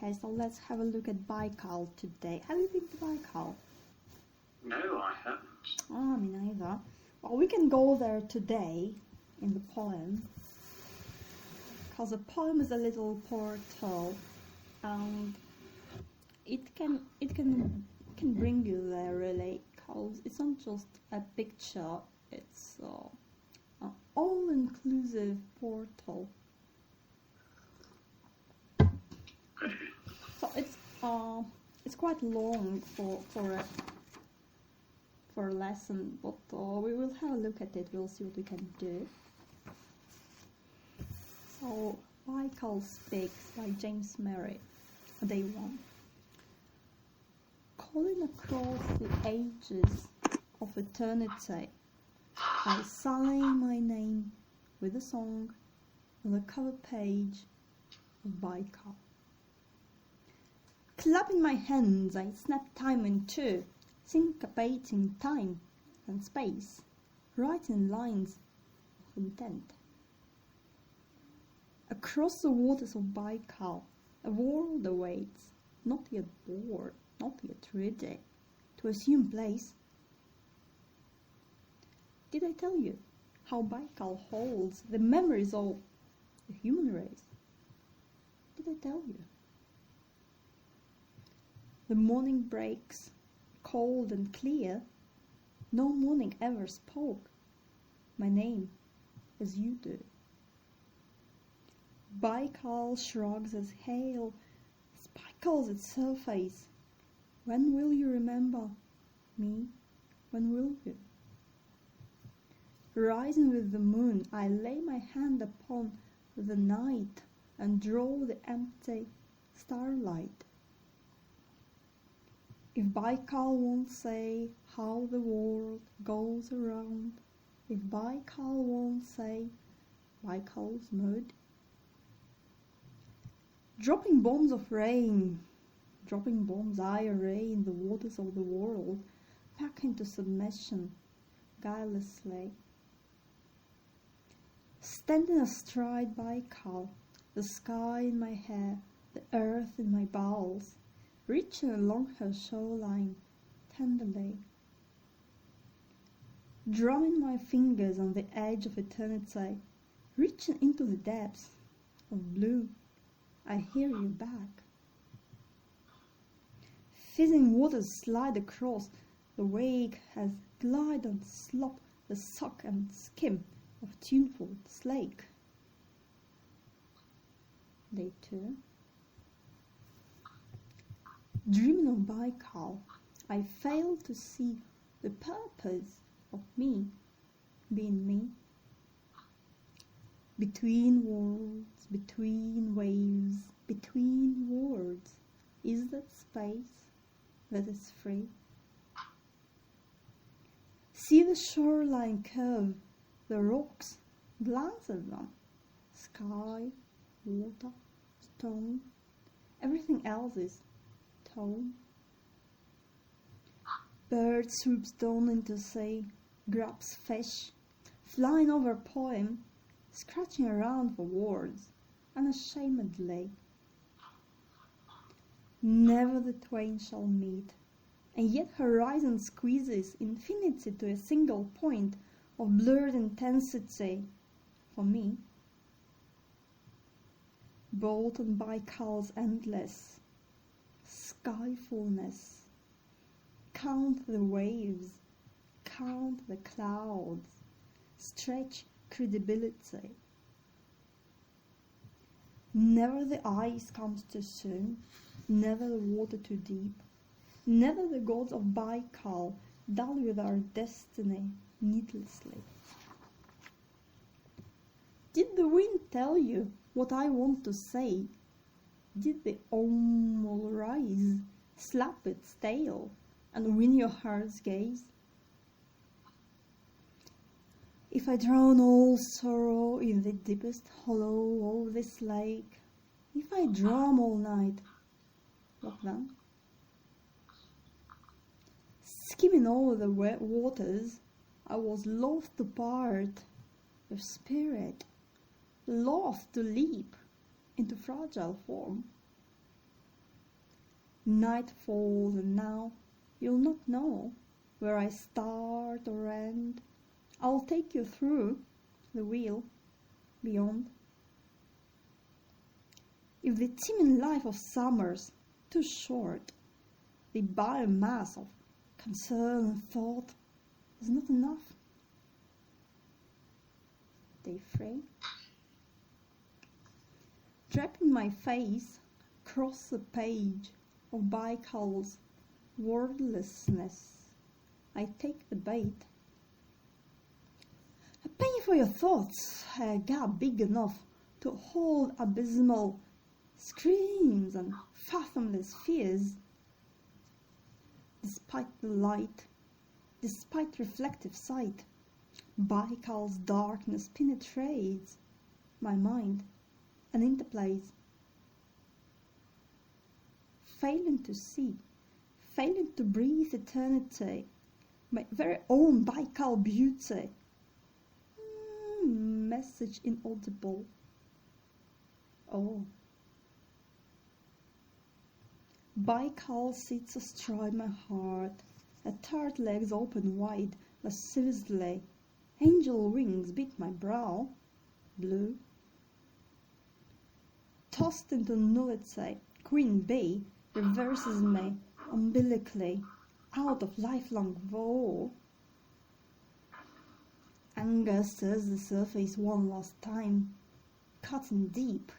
Okay, so let's have a look at Baikal today. Have you been to Baikal? No, I haven't. Oh, me neither. Well, we can go there today in the poem, because the poem is a little portal, and it can bring you there really, because it's not just a picture, it's an all-inclusive portal. So it's quite long for a lesson, but we will have a look at it. We'll see what we can do. So Baikal Speaks by James Murray, Day 1. Calling across the ages of eternity, I sign my name with a song on the cover page of Baikal. Clapping my hands, I snap time in two, syncopating time and space, writing lines of intent. Across the waters of Baikal, a world awaits, not yet bored, not yet ready, to assume place. Did I tell you how Baikal holds the memories of the human race? Did I tell you? The morning breaks, cold and clear. No morning ever spoke my name as you do. Baikal shrugs as hail, sparkles its surface. When will you remember me? When will you? Rising with the moon, I lay my hand upon the night and draw the empty starlight. If Baikal won't say how the world goes around, if Baikal won't say Baikal's mood, dropping bombs of rain, dropping bombs I array in the waters of the world, back into submission, guilelessly. Standing astride Baikal, the sky in my hair, the earth in my bowels, reaching along her shoreline tenderly. Drumming my fingers on the edge of eternity, reaching into the depths of blue, I hear you back. Fizzing waters slide across, the wake has glide and slop the suck and skim of tuneful slake. Day 2. Dreaming of Baikal, I fail to see the purpose of me being me. Between worlds, between waves, between words, is that space that is free? See the shoreline curve, the rocks, glance at them. Sky, water, stone, everything else is tone. Bird swoops down into sea, grabs fish, flying over poem, scratching around for words, unashamedly. Never the twain shall meet, and yet horizon squeezes infinity to a single point of blurred intensity for me. Both on Baikal's endless skyfulness, count the waves, count the clouds, stretch credibility. Never the ice comes too soon, never the water too deep, never the gods of Baikal dull with our destiny needlessly. Did the wind tell you what I want to say? Did the Om rise, slap its tail, and win your heart's gaze? If I drown all sorrow in the deepest hollow of this lake, if I drum all night, what then? Skimming over the wet waters, I was loth to part with spirit, loth to leap into fragile form. Night falls and now you'll not know where I start or end. I'll take you through the wheel beyond. If the teeming life of summer's too short, the biomass of concern and thought is not enough. Day 3. Draping my face across the page of Baikal's wordlessness, I take the bait. A penny for your thoughts, a gap big enough to hold abysmal screams and fathomless fears. Despite the light, despite reflective sight, Baikal's darkness penetrates my mind and interplays. Failing to see, failing to breathe eternity, my very own Baikal beauty. Message inaudible. Oh. Baikal sits astride my heart, a tired legs open wide, lasciviously. Angel wings beat my brow, blue. Tossed into nullity, Queen Bee reverses me umbilically, out of lifelong woe. Anger stirs the surface one last time, cutting deep,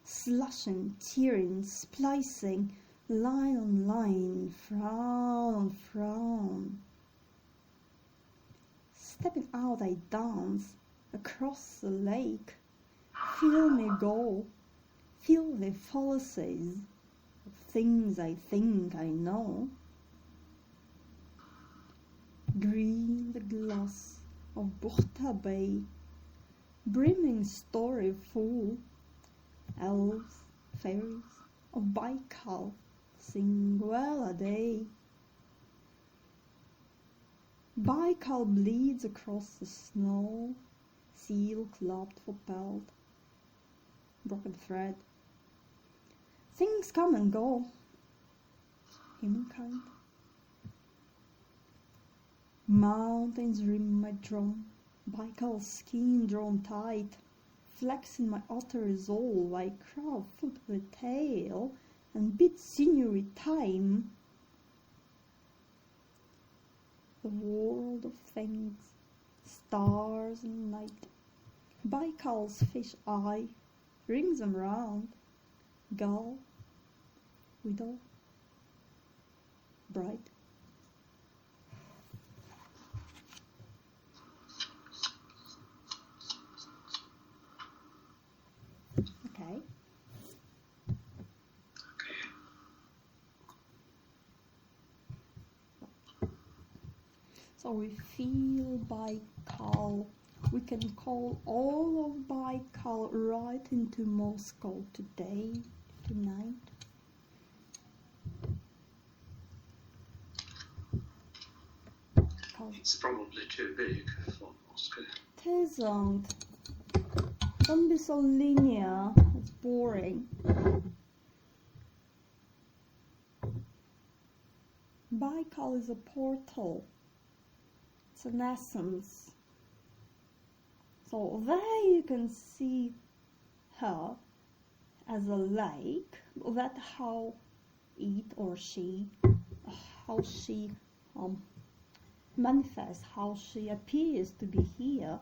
slashing, tearing, splicing, line on line, frown on frown. Stepping out I dance across the lake, feel me go, feel the fallacies of things I think I know. Green the glass of Buchta Bay, brimming story full, elves, fairies of Baikal sing well a day. Baikal bleeds across the snow, seal clubbed for pelt, broken thread. Things come and go, humankind. Mountains rim my drum, Baikal's skin drawn tight, flexing my utter resolve, I crowd foot with tail and beat sinewy time. The world of things, stars and night, Baikal's fish eye rings them round, gull, widow, bright. Okay. So we feel Baikal. We can call all of Baikal right into Moscow today, tonight. It's probably too big for Moscow. It isn't. Don't be so linear. It's boring. Baikal is a portal. It's an essence. So there you can see her as a lake. That's how it or she, how she manifests, how she appears to be here.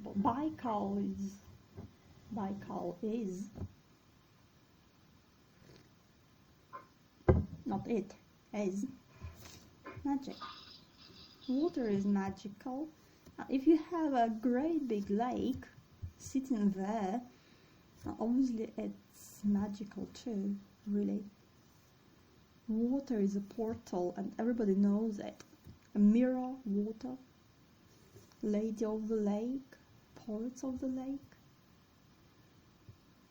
But Baikal is not it, is magic. Water is magical. If you have a great big lake sitting there, obviously it's magical too, really. Water is a portal and everybody knows it. A mirror, water, lady of the lake, poets of the lake.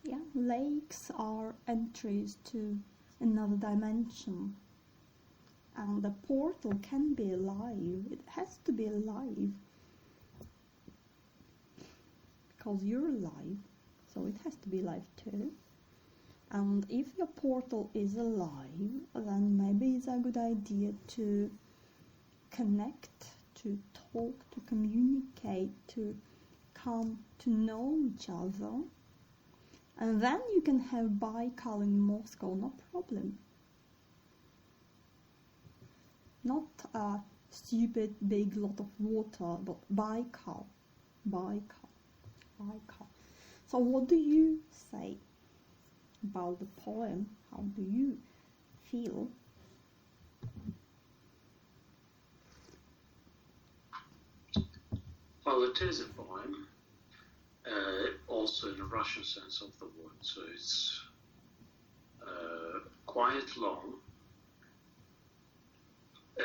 Yeah, lakes are entries to another dimension. And the portal can be alive. It has to be alive. Because you're alive, so it has to be alive too. And if your portal is alive, then maybe it's a good idea to connect, to talk, to communicate, to come to know each other. And then you can have Baikal in Moscow, no problem. Not a stupid big lot of water, but Baikal. Baikal. Baikal. So what do you say about the poem? How do you feel? Well, it is a poem, also in the Russian sense of the word, so it's quite long.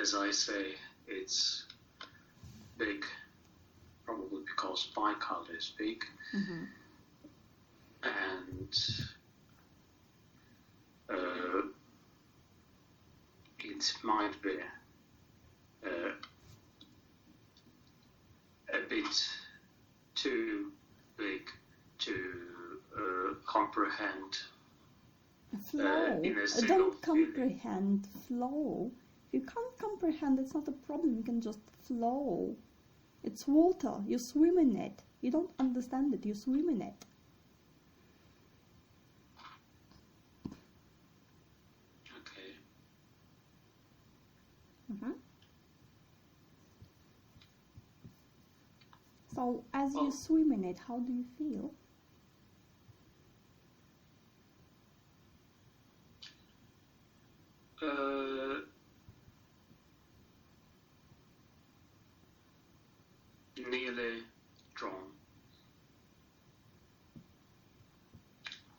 As I say, it's big, probably because Baikal is big, Mm-hmm. and it might be a bit too big to comprehend. Flow. In a single Don't feeling. comprehend. Flow. If you can't comprehend, it's not a problem. You can just flow. It's water. You swim in it. You don't understand it. You swim in it. Okay. Mm-hmm. So, as you Well- swim in it, how do you feel? Nearly drawn.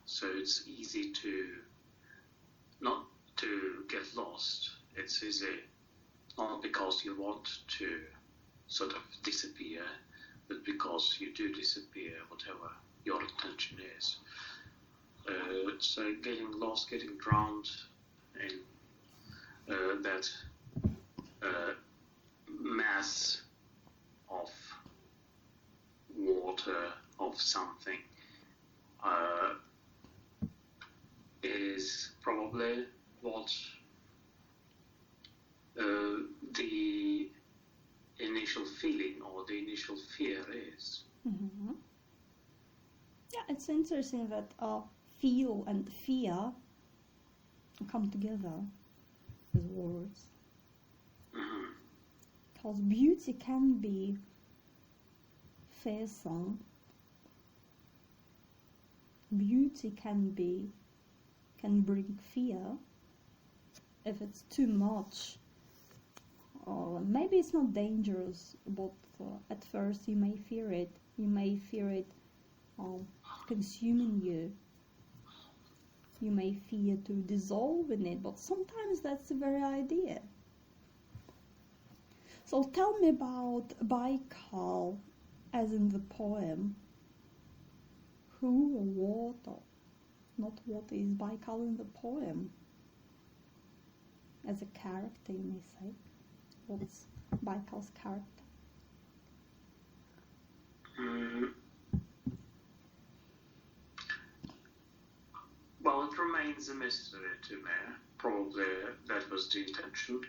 So it's easy to not to get lost. It's easy not because you want to sort of disappear, but because you do disappear, whatever your intention is. So getting lost, getting drowned in that mass of water, of something, is probably what the initial feeling or the initial fear is. Mm-hmm. Yeah, it's interesting that feel and fear come together as words. Mhm. Because beauty can be fearsome. Beauty can bring fear if it's too much. Or maybe it's not dangerous, but at first you may fear it. You may fear it consuming you. You may fear to dissolve in it, but sometimes that's the very idea. So tell me about Baikal, as in the poem. Who or what, or not what is Baikal in the poem? As a character, you may say. What's Baikal's character? Well, it remains a mystery to me. Probably that was the intention,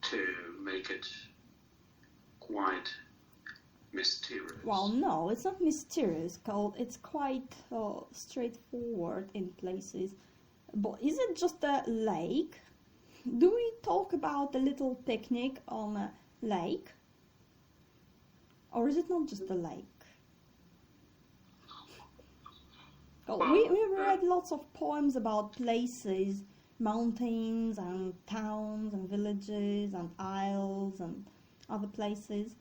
to make it quite mysterious. Well, no, it's not mysterious. It's quite straightforward in places. But is it just a lake? Do we talk about a little picnic on a lake? Or is it not just a lake? We've read lots of poems about places, mountains and towns and villages and isles and other places.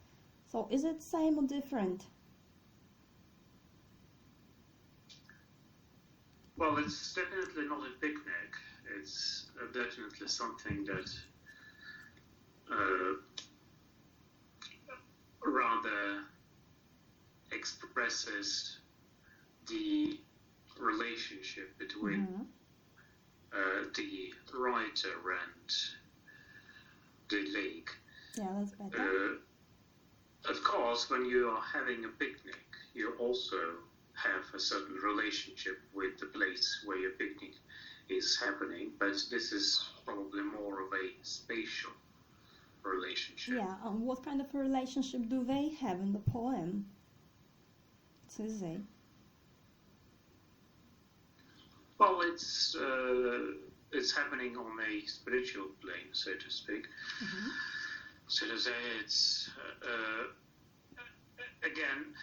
So is it same or different? Well, it's definitely not a picnic. It's definitely something that rather expresses the relationship between the writer and the lake. Yeah, that's better. Of course, when you are having a picnic, you also have a certain relationship with the place where your picnic is happening, but this is probably more of a spatial relationship. Yeah, and what kind of a relationship do they have in the poem? It's easy. Well, it's happening on a spiritual plane, so to speak. Mm-hmm. So to say, it's again,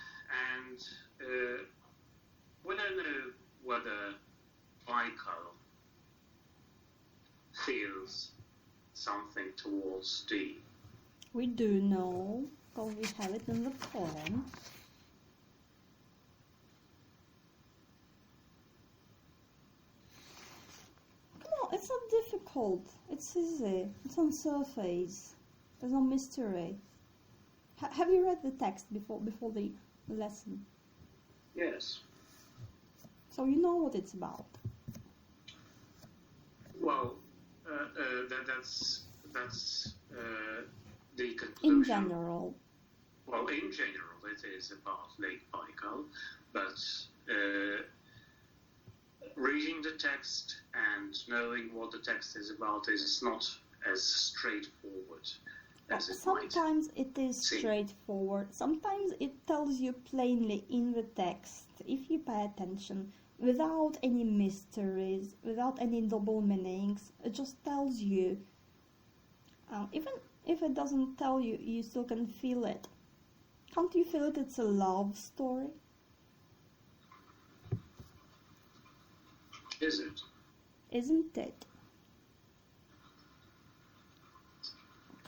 and we don't know whether Baikal feels something towards D. We do know, because we have it in the poem. Come on, it's not difficult. It's easy. It's on surface. There's no mystery. Have you read the text before the lesson? Yes. So you know what it's about. Well, that's the conclusion. In general. Well, in general, it is about Lake Baikal, but reading the text and knowing what the text is about is not as straightforward as it might. Sometimes it is straightforward. Sometimes it tells you plainly in the text, if you pay attention, without any mysteries, without any double meanings. It just tells you. Even if it doesn't tell you, you still can feel it. Can't you feel it? It's a love story. Is it? Isn't it?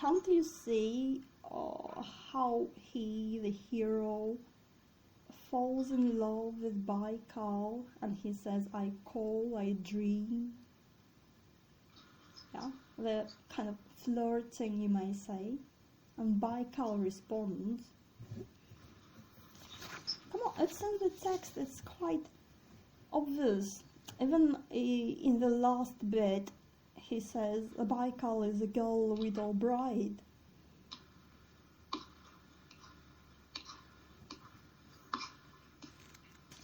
Can't you see how he, the hero, falls in love with Baikal, and he says, I call, I dream. Yeah, the kind of flirting, you may say. And Baikal responds. Come on, it's in the text, it's quite obvious. Even in the last bit, he says, Baikal is a girl widow bride.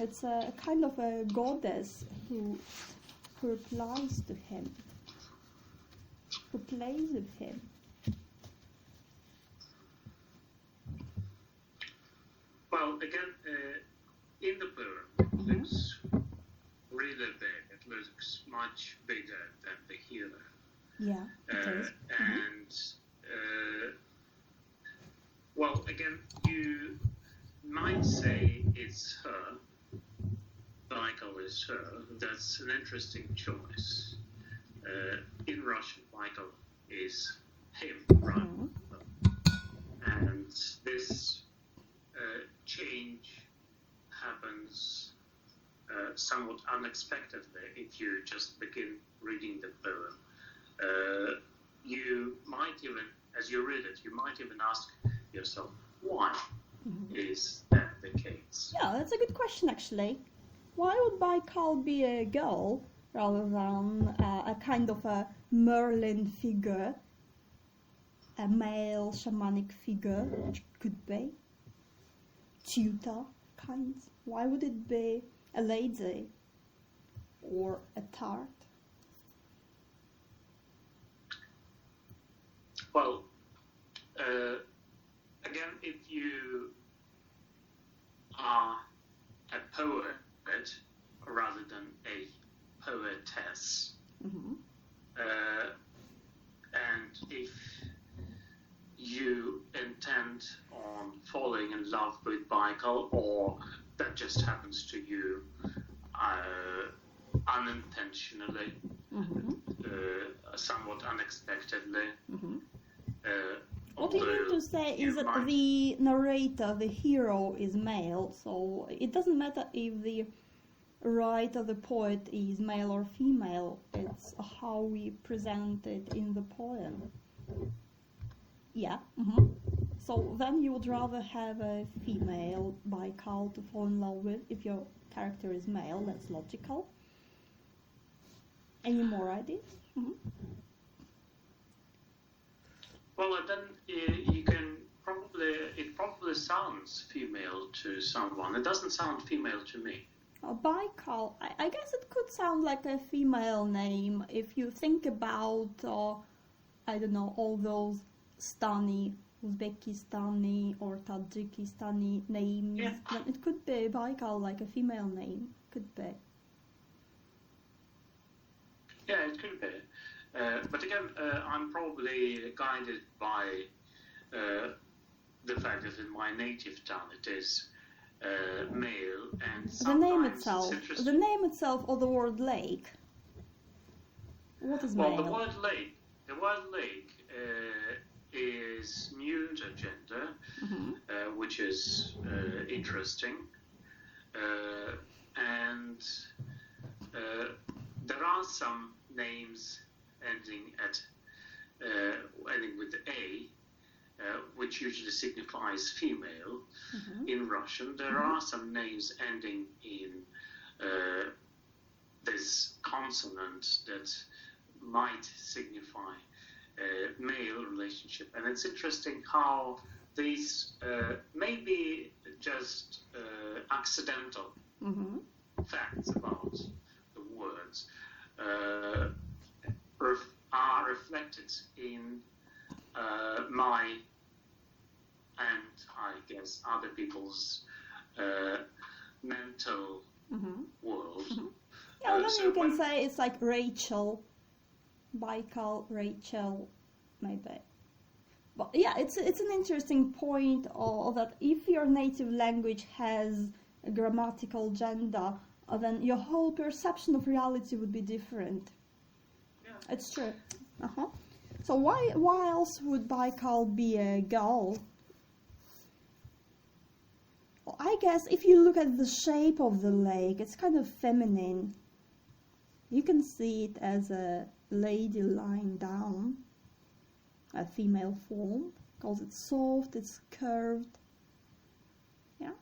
It's a kind of a goddess who replies to him, who plays with him. Well, again, in the poem, it looks really big. It looks much bigger than the hero. Yeah, it is. And, well, again, you might say it's her. Baikal is her. That's an interesting choice. In Russian, Baikal is him, right? And this change happens somewhat unexpectedly if you just begin reading the poem. You might even, as you read it, you might even ask yourself, why is that the case? Yeah, that's a good question, actually. Why would Baikal be a girl rather than a kind of a Merlin figure, a male shamanic figure, which could be tutor kind? Why would it be a lady or a tart? Well, again, if you are a poet rather than a poetess, and if you intend on falling in love with Baikal, or that just happens to you unintentionally, somewhat unexpectedly. What you mean to say is that the narrator, the hero, is male, so it doesn't matter if the writer, the poet, is male or female. It's how we present it in the poem. Yeah. So then you would rather have a female Baikal to fall in love with if your character is male. That's logical. Any more ideas? Well, then it probably sounds female to someone. It doesn't sound female to me. Baikal, I guess it could sound like a female name if you think about, I don't know, all those Stani, Uzbekistani or Tajikistani names. Yeah. Then it could be Baikal, like a female name. Could be. Yeah, it could be. But again, I'm probably guided by the fact that in my native town it is male, and The name sometimes itself. it's interesting. The name itself or the word lake? What is Well, male? the word lake is neuter gender, which is interesting, and there are some names ending with A, which usually signifies female in Russian. There are some names ending in this consonant that might signify male relationship, and it's interesting how these may be just accidental facts about the words are reflected in my and I guess other people's mental world. Yeah, then So you can when- say it's like Rachel, Baikal, Rachel, maybe. But yeah, it's an interesting point that if your native language has a grammatical gender, then your whole perception of reality would be different. Yeah. It's true. So why else would Baikal be a girl? Well, I guess if you look at the shape of the lake, it's kind of feminine. You can see it as a lady lying down, a female form, because it's soft, it's curved. Yeah.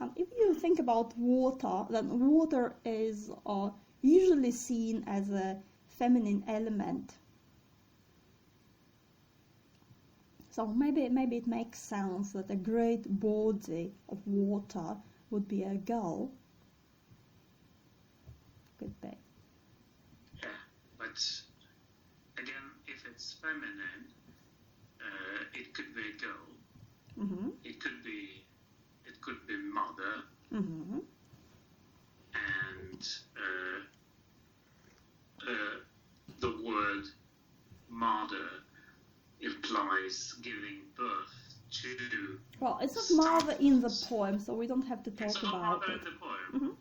And if you think about water, then water is usually seen as a feminine element. So maybe it makes sense that a great body of water would be a girl. Could be. Yeah, but again, if it's feminine, it could be a girl. It could be mother, and the word mother implies giving birth to. Well, it's not mother in the poem, so we don't have to It's talk not about mother it. in the poem.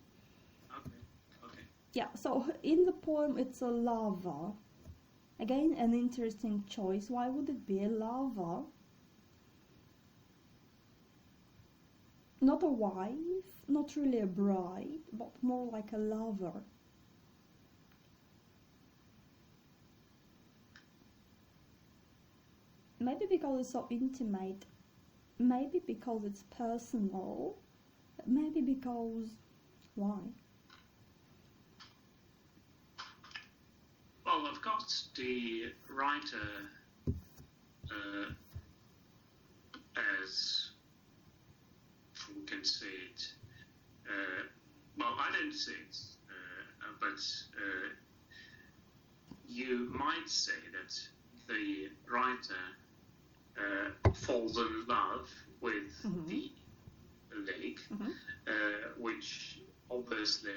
Okay. Yeah, so in the poem it's a lover. Again, an interesting choice. Why would it be a lover? Not a wife, not really a bride, but more like a lover. Maybe because it's so intimate, maybe because it's personal, maybe because... why? Well, of course, the writer, as we can say it, well, I don't say it, but you might say that the writer falls in love with the lake, which obviously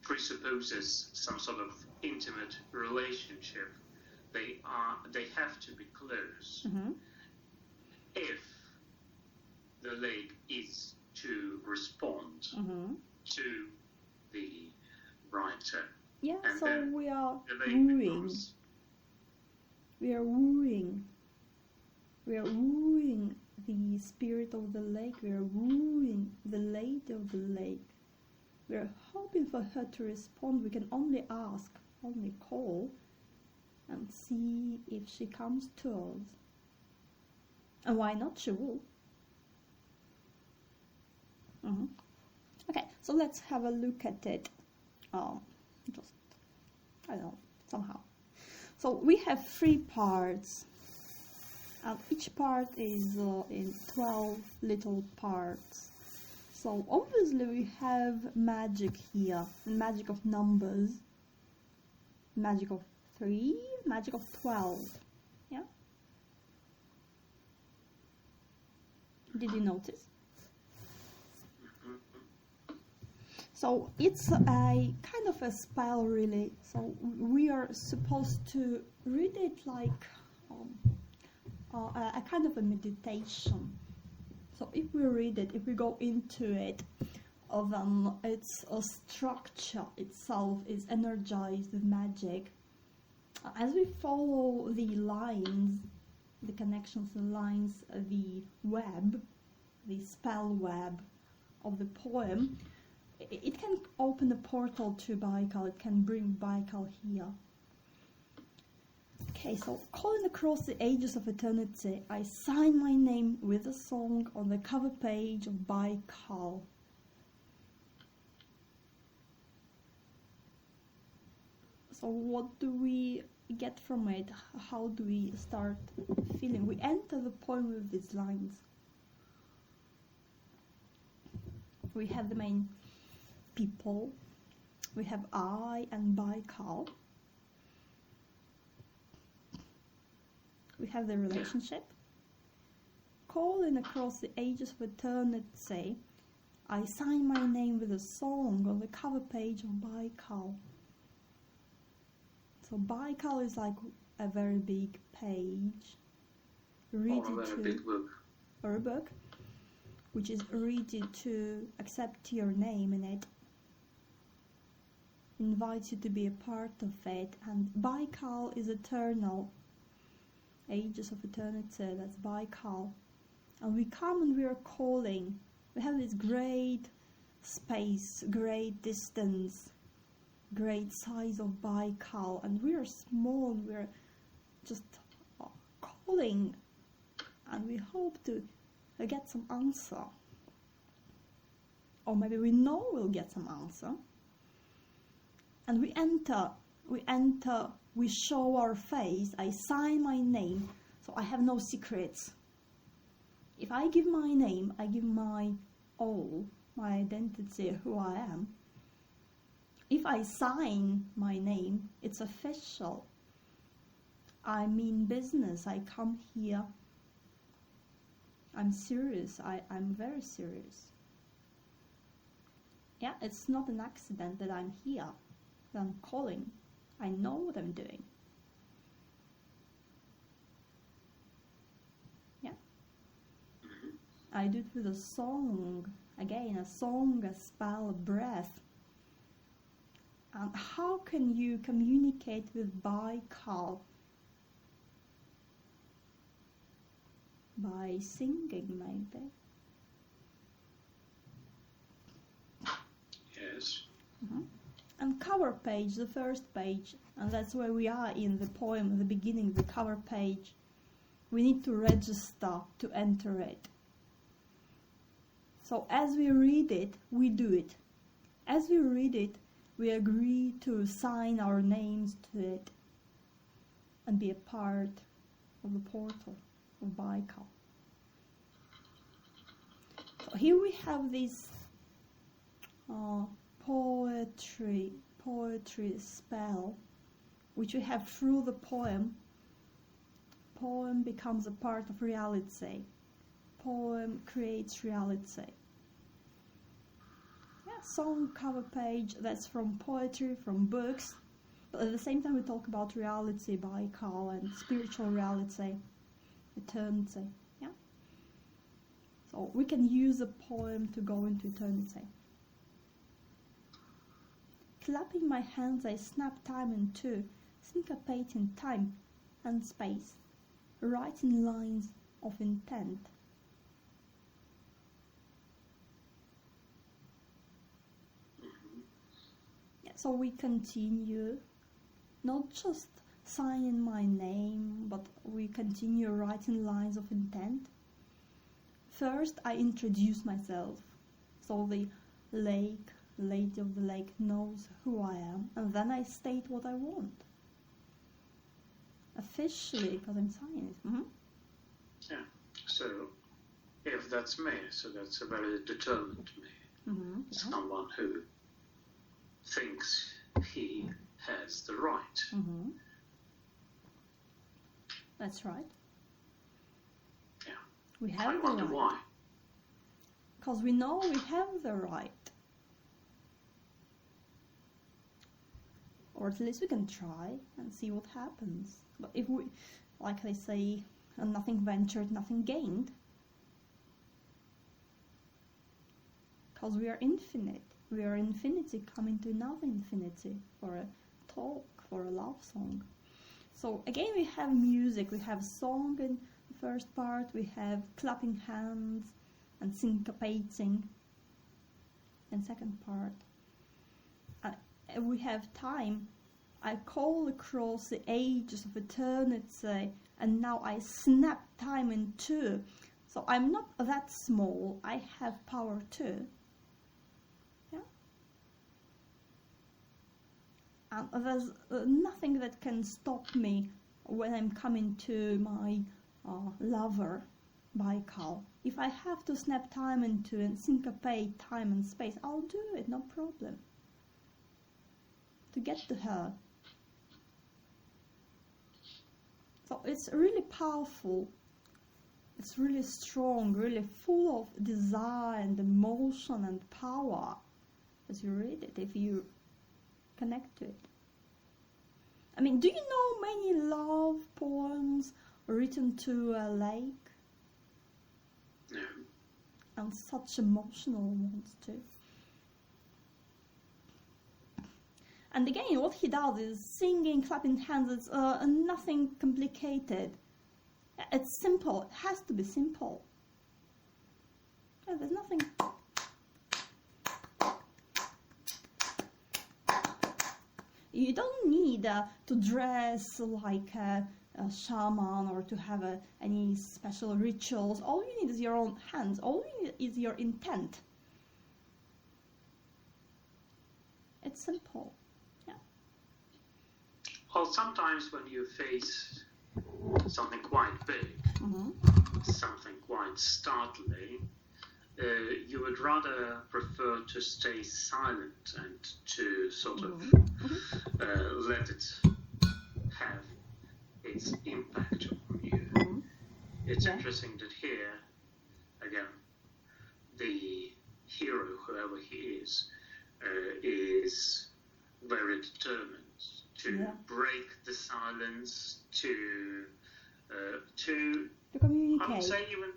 presupposes some sort of intimate relationship. They have to be close. If the lake is to respond to the writer. Yeah, And so then we are the lake wooing. becomes We are wooing. We are wooing the spirit of the lake. We are wooing the lady of the lake. We are hoping for her to respond. We can only ask, only call, and see if she comes to us. And why not? She will. Okay, so let's have a look at it. Just, I don't know, somehow. So we have 3 parts. and each part is in 12 little parts. So obviously we have magic here, magic of numbers, magic of 3, magic of 12. Yeah? Did you notice? So it's a kind of a spell, really. So we are supposed to read it like a kind of a meditation. So if we read it, if we go into it, then it's a structure itself is energized with magic. As we follow the lines, the connections, the lines, the web, the spell web of the poem, it can open a portal to Baikal, it can bring Baikal here. Okay, so calling across the ages of eternity, I sign my name with a song on the cover page of Baikal. So what do we get from it? How do we start feeling? We enter the poem with these lines. We have the main people. We have I and Baikal. We have the relationship. Calling across the ages of eternity, I sign my name with a song on the cover page of Baikal. So Baikal is like a very big page, ready or a book, which is ready to accept your name in it, invites you to be a part of it, and Baikal is eternal, ages of eternity, that's Baikal. And we come and we are calling, we have this great space, great distance, great size of Baikal, and we are small and we're just calling, and we hope to get some answer, or maybe we know we'll get some answer, and we enter, we show our face, I sign my name, so I have no secrets. If I give my name, I give my all, my identity, who I am. If I sign my name, it's official. I mean business, I come here. I'm serious, I'm very serious. Yeah, it's not an accident that I'm here, that I'm calling. I know what I'm doing. Yeah. I do it with a song. Again, a song, a spell, a breath. And how can you communicate with Baikal? By singing, maybe. Yes. And cover page, the first page, and that's where we are in the poem, the beginning, the cover page. We need to register to enter it. So as we read it, we do it. As we read it, we agree to sign our names to it and be a part of the portal of Baikal. So here we have this poetry spell, which we have through the poem. Poem becomes a part of reality. Poem creates reality. Yeah, song cover page, that's from poetry, from books. But at the same time we talk about reality, Baikal, and spiritual reality, eternity. Yeah. So we can use a poem to go into eternity. Clapping my hands, I snap time in two, syncopating time and space, writing lines of intent. Yeah, so we continue, not just signing my name, but we continue writing lines of intent. First, I introduce myself, so the lady of the lake knows who I am, and then I state what I want. Officially, because I'm signing it. Yeah. So if that's me, so that's a very determined me. Mm-hmm. Yeah. Someone who thinks he has the right. Mm-hmm. That's right. Yeah. We have I the wonder right. why. Because we know we have the right. Or at least we can try and see what happens. But if we, like they say, nothing ventured, nothing gained. Because we are infinite. We are infinity coming to another infinity for a talk, for a love song. So again we have music, we have song in the first part, we have clapping hands and syncopating in second part. We have time. I call across the ages of eternity, and now I snap time in two. So I'm not that small, I have power too. Yeah? And there's nothing that can stop me when I'm coming to my lover, Baikal. If I have to snap time into and syncopate time and space, I'll do it, no problem. To get to her. So it's really powerful, it's really strong, really full of desire and emotion and power as you read it, if you connect to it. I mean, do you know many love poems written to a lake? No. And such emotional ones too. And again, what he does is singing, clapping hands. It's nothing complicated. It's simple. It has to be simple. Yeah, there's nothing. You don't need to dress like a shaman or to have any special rituals. All you need is your own hands. All you need is your intent. It's simple. Well, sometimes when you face something quite big, something quite startling, you would rather prefer to stay silent and to sort of let it have its impact on you. It's interesting that here, again, the hero, whoever he is very determined to break the silence, to communicate. I would say even,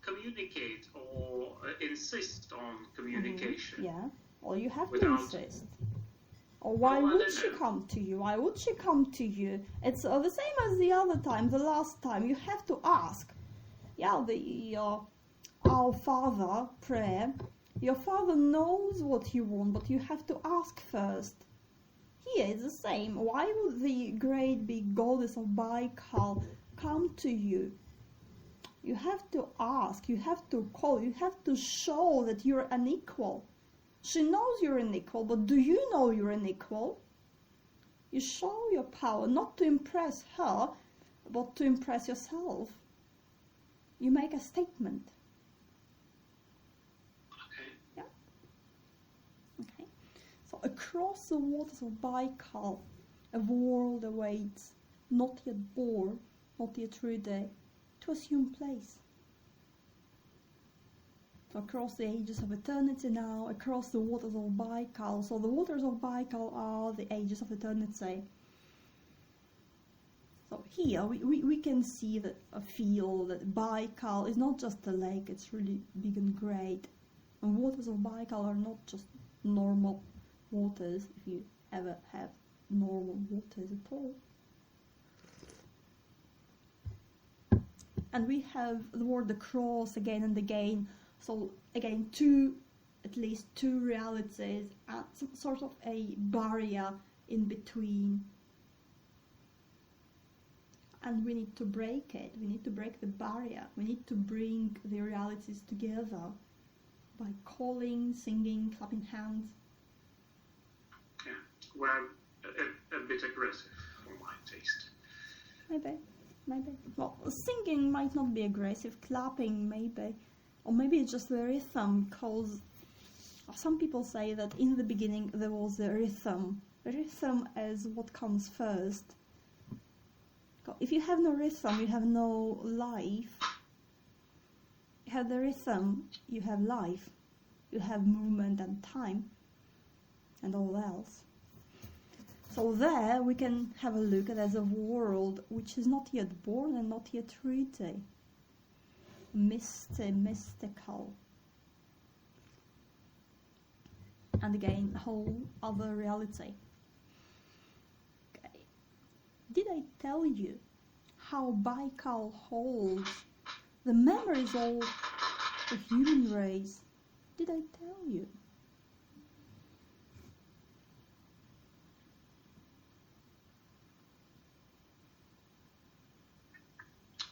communicate or insist on communication. Yeah, or you have without, to insist. Or why would she come to you? Why would she come to you? It's the same as the other time, the last time. You have to ask. Yeah, the Our Father prayer. Your Father knows what you want, but you have to ask first. Here it's the same. Why would the great big goddess of Baikal come to you? You have to ask, you have to call, you have to show that you're an equal. She knows you're an equal, but do you know you're an equal? You show your power, not to impress her, but to impress yourself. You make a statement. Okay. Yeah? Okay. So across the waters of Baikal, a world awaits, not yet born, not yet ready, to assume place. So across the ages of eternity now, across the waters of Baikal. So the waters of Baikal are the ages of eternity. So here we can see that, feel that Baikal is not just a lake, it's really big and great. And waters of Baikal are not just normal waters, if you ever have normal waters at all. And we have the word across again and again. So again, at least two realities, and some sort of a barrier in between. And we need to break it. We need to break the barrier. We need to bring the realities together by calling, singing, clapping hands. Yeah, well, a bit aggressive for my taste. Maybe. maybe. Well, singing might not be aggressive, clapping maybe. Or maybe it's just the rhythm, because some people say that in the beginning there was a rhythm. Rhythm is what comes first. If you have no rhythm, you have no life. You have the rhythm, you have life. You have movement and time and all else. So there we can have a look at as a world which is not yet born and not yet ready. Mystical. And again, a whole other reality. Okay. Did I tell you how Baikal holds the memories of the human race? Did I tell you?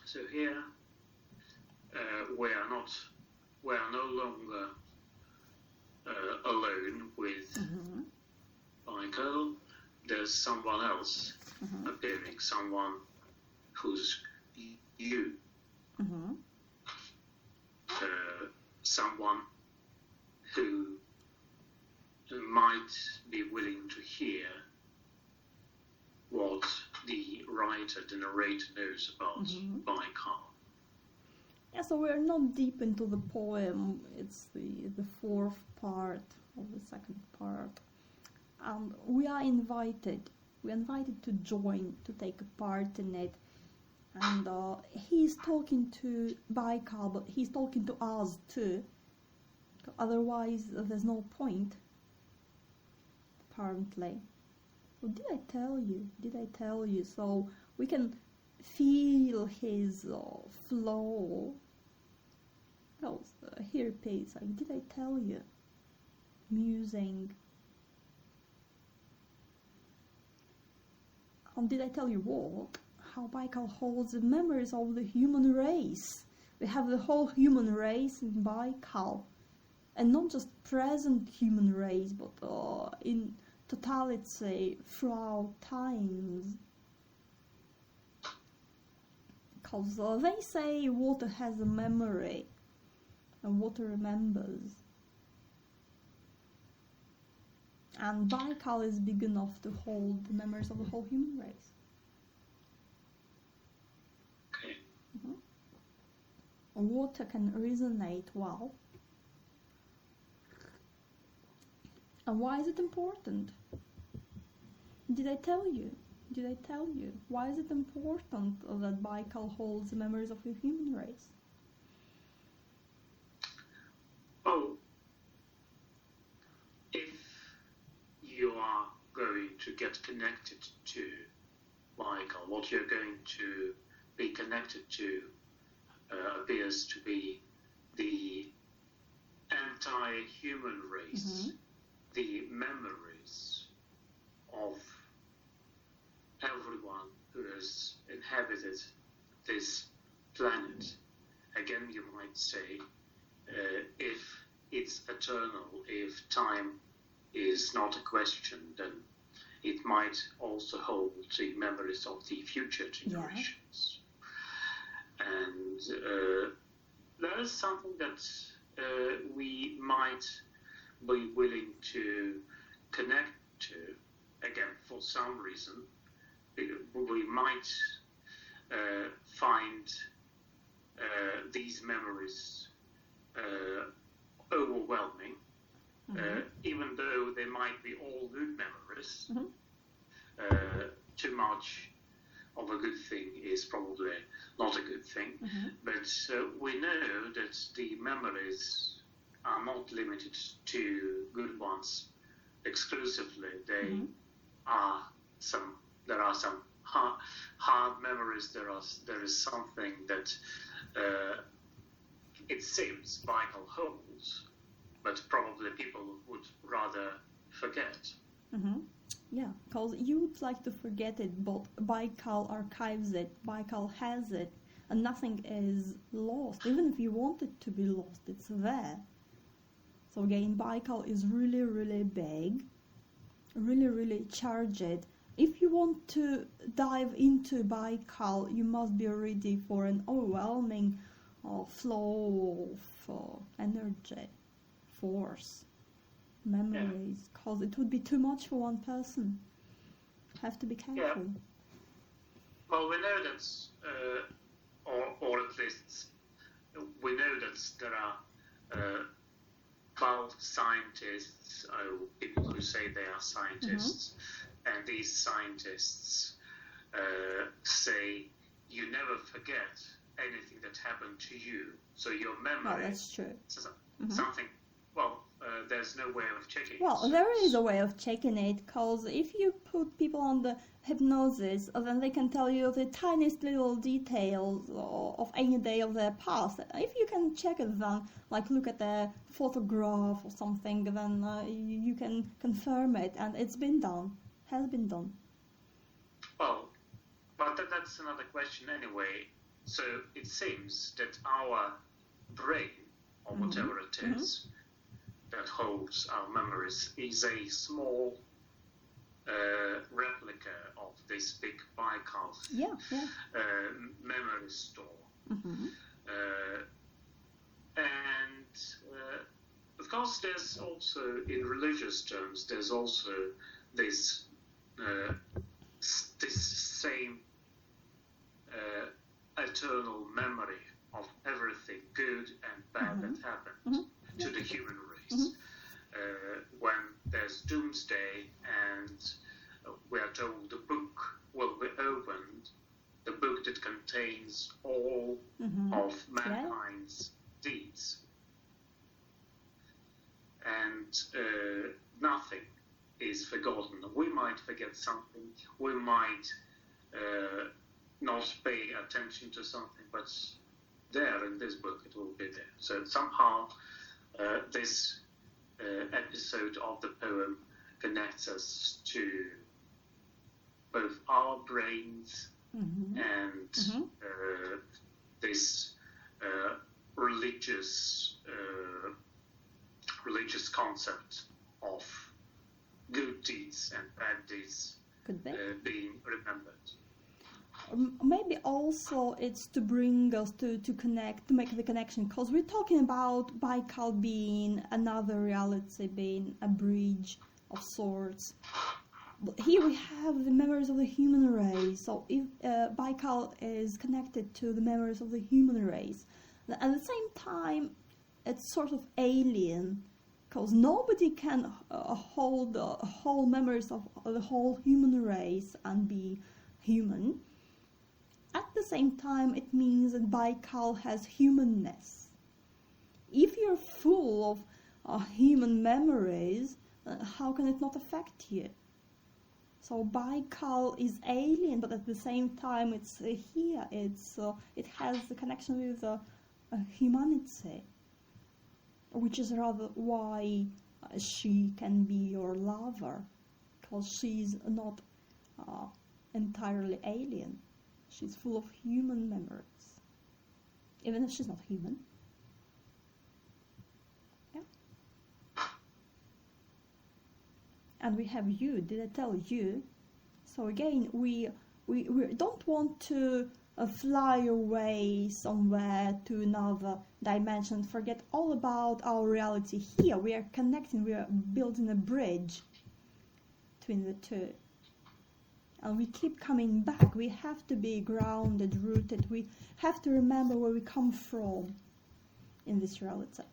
So here we are no longer alone with Baikal. There's someone else appearing, someone who's you, someone who might be willing to hear what the writer, the narrator knows about Baikal. Yeah, so we're not deep into the poem. It's the fourth part of the second part. And we are invited. We're invited to join, to take a part in it. And he's talking to Baikal, but he's talking to us too. Otherwise, there's no point, apparently. Well, did I tell you? Did I tell you? So we can feel his flow. Oh, he repeats, like, did I tell you? Musing. Did I tell you what? How Baikal holds the memories of the human race. We have the whole human race in Baikal. And not just present human race, but in totality throughout times. Because they say water has a memory, and water remembers. And Baikal is big enough to hold the memories of the whole human race. Okay. Water can resonate well. And why is it important? Did I tell you? Did I tell you? Why is it important that Baikal holds the memories of the human race? Oh, if you are going to get connected to Baikal, what you're going to be connected to appears to be the entire human race, the memories of everyone who has inhabited this planet. Again, you might say, if it's eternal, if time is not a question, then it might also hold the memories of the future generations. And there is something that we might be willing to connect to. Again, for some reason, we might find these memories overwhelming, even though they might be all good memories. Too much of a good thing is probably not a good thing, but we know that the memories are not limited to good ones exclusively. There are some hard memories. There is something that it seems Baikal holds, but probably people would rather forget. Yeah, because you would like to forget it, but Baikal archives it, Baikal has it, and nothing is lost. Even if you want it to be lost, it's there. So again, Baikal is really, really big, really, really charged. if you want to dive into Baikal, you must be ready for an overwhelming flow of energy, force, memories, because it would be too much for one person. Have to be careful. Yeah. Well, we know that, or at least we know that there are both scientists, people who say they are scientists, and these scientists say you never forget anything that happened to you. So your memory... Oh, that's true. Something... Well, there's no way of checking Well, it. there is a way of checking it, because if you put people under hypnosis, then they can tell you the tiniest little details of any day of their past. If you can check it, then, like look at their photograph or something, then you can confirm it, and it's been done, has been done. Well, but that's another question anyway. So it seems that our brain, or whatever it is, that holds our memories, is a small replica of this big Baikal memory store. And of course, there's also, in religious terms, there's also this same eternal memory of everything good and bad that happened to the human race. When there's doomsday and we are told the book will be opened, the book that contains all of mankind's deeds. And nothing is forgotten. We might forget something, we might not pay attention to something, but there in this book it will be there. So somehow this episode of the poem connects us to both our brains and this religious concept of good deeds and bad deeds being remembered. Maybe also it's to bring us to connect, to make the connection, because we're talking about Baikal being another reality, being a bridge of sorts. But here we have the memories of the human race, so if Baikal is connected to the memories of the human race, at the same time it's sort of alien, because nobody can hold the whole memories of the whole human race and be human. At the same time, it means that Baikal has humanness. If you're full of human memories, how can it not affect you? So Baikal is alien, but at the same time, it's here. It has the connection with humanity, which is rather why she can be your lover, because she's not entirely alien. She's full of human memories, even if she's not human. Yeah. And we have you. Did I tell you? So again, we don't want to fly away somewhere to another dimension, forget all about our reality here. We are connecting, we are building a bridge between the two. And we keep coming back. We have to be grounded, rooted. We have to remember where we come from in this reality.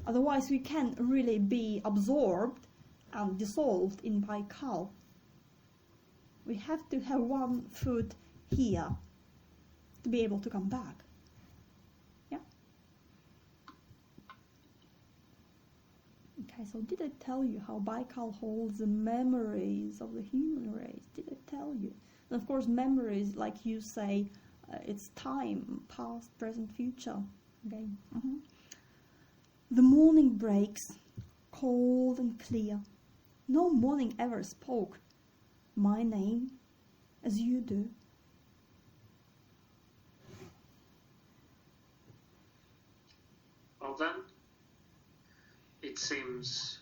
Otherwise, we can really be absorbed and dissolved in Baikal. We have to have one foot here to be able to come back. Yeah? Okay, so did I tell you how Baikal holds the memories of the human race? Did I tell you? And of course, memories, like you say, it's time, past, present, future. Okay. The morning breaks, cold and clear. No morning ever spoke my name as you do. Well then, it seems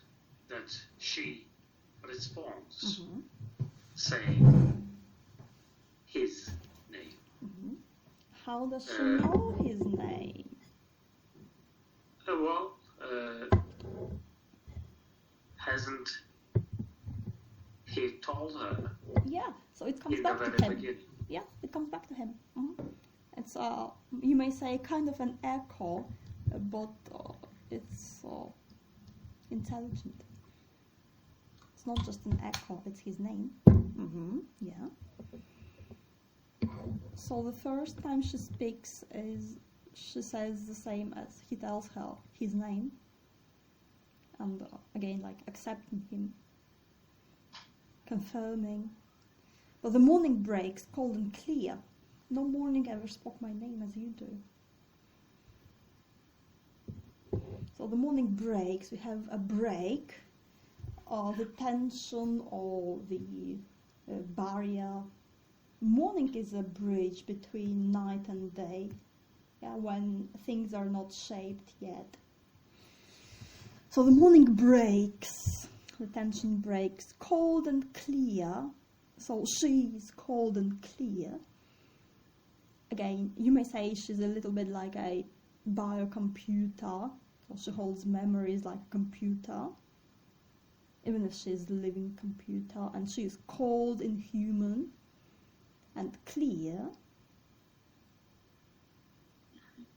that she responds say his name. Mm-hmm. How does she know his name? Hasn't he told her? Yeah, so it comes in back the to very him. beginning. Yeah, it comes back to him. Mm-hmm. It's you may say kind of an echo, but it's intelligent. It's not just an echo, it's his name. Mm-hmm. Yeah. So the first time she speaks she says the same as he tells her his name. And again, like accepting him, confirming. But the morning breaks cold and clear. No morning ever spoke my name as you do. So the morning breaks, we have a break, the tension or the barrier. Morning is a bridge between night and day, yeah, when things are not shaped yet. So the morning breaks, the tension breaks, cold and clear. So she is cold and clear. Again, you may say she's a little bit like a biocomputer. So she holds memories like a computer, even if she's a living computer. And she is cold and human and clear.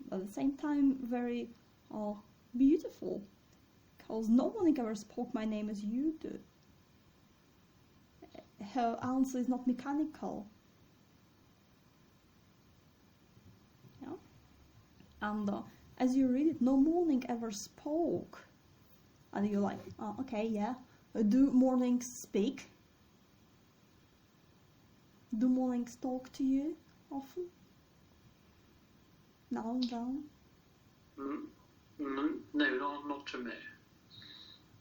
But at the same time, very beautiful. Because no one ever spoke my name as you do. Her answer is not mechanical. Yeah? And as you read it, no morning ever spoke. And you're like, oh, okay, yeah. Do mornings speak? Do mornings talk to you often? Now and then? No, not to me.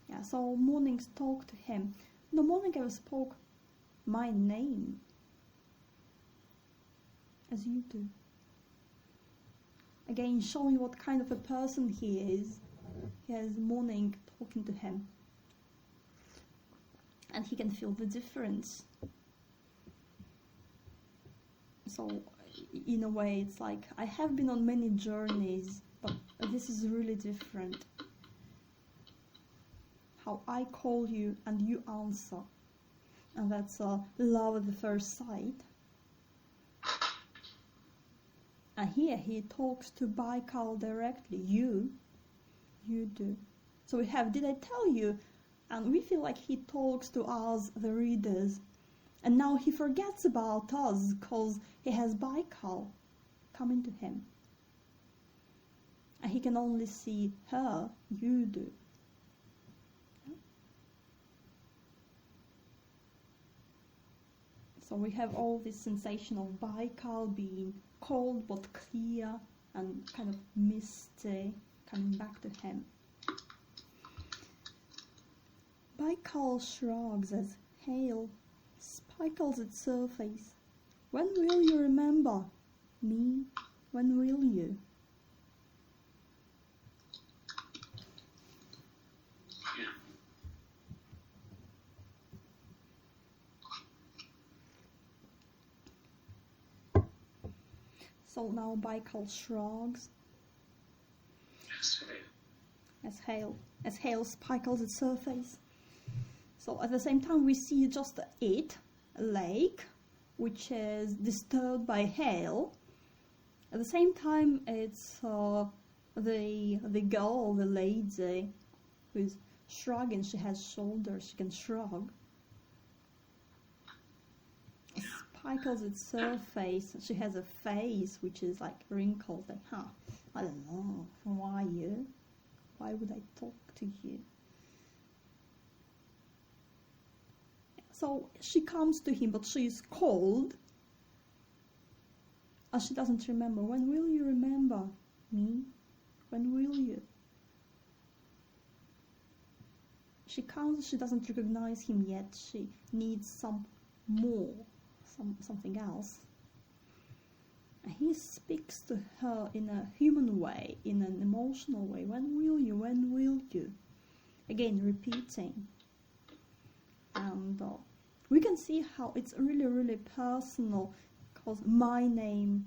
Yeah, so mornings talk to him. No morning ever spoke my name as you do. Again, showing what kind of a person he is. He has morning talking to him. And he can feel the difference. So, in a way, it's like, I have been on many journeys, but this is really different. How I call you and you answer. And that's love at the first sight. And here he talks to Baikal directly. You do. So we have, did I tell you? And we feel like he talks to us, the readers. And now he forgets about us because he has Baikal coming to him. And he can only see her, you do. So we have all this sensation of Baikal being cold but clear and kind of misty coming back to him. Baikal shrugs as hail sparkles its surface. When will you remember me? When will you? So now Baikal shrugs. As hail sparkles its surface. So at the same time we see just a lake, which is disturbed by hail. At the same time it's the girl, the lady, who's shrugging. She has shoulders, she can shrug. Sparkles its surface. She has a face which is like wrinkled and I don't know, who are you? Why would I talk to you? So she comes to him, but she is cold. And she doesn't remember. When will you remember me? When will you? She comes, she doesn't recognize him yet. She needs some more. Something else. And he speaks to her in a human way, in an emotional way. When will you? When will you? Again, repeating. And we can see how it's really, really personal, because my name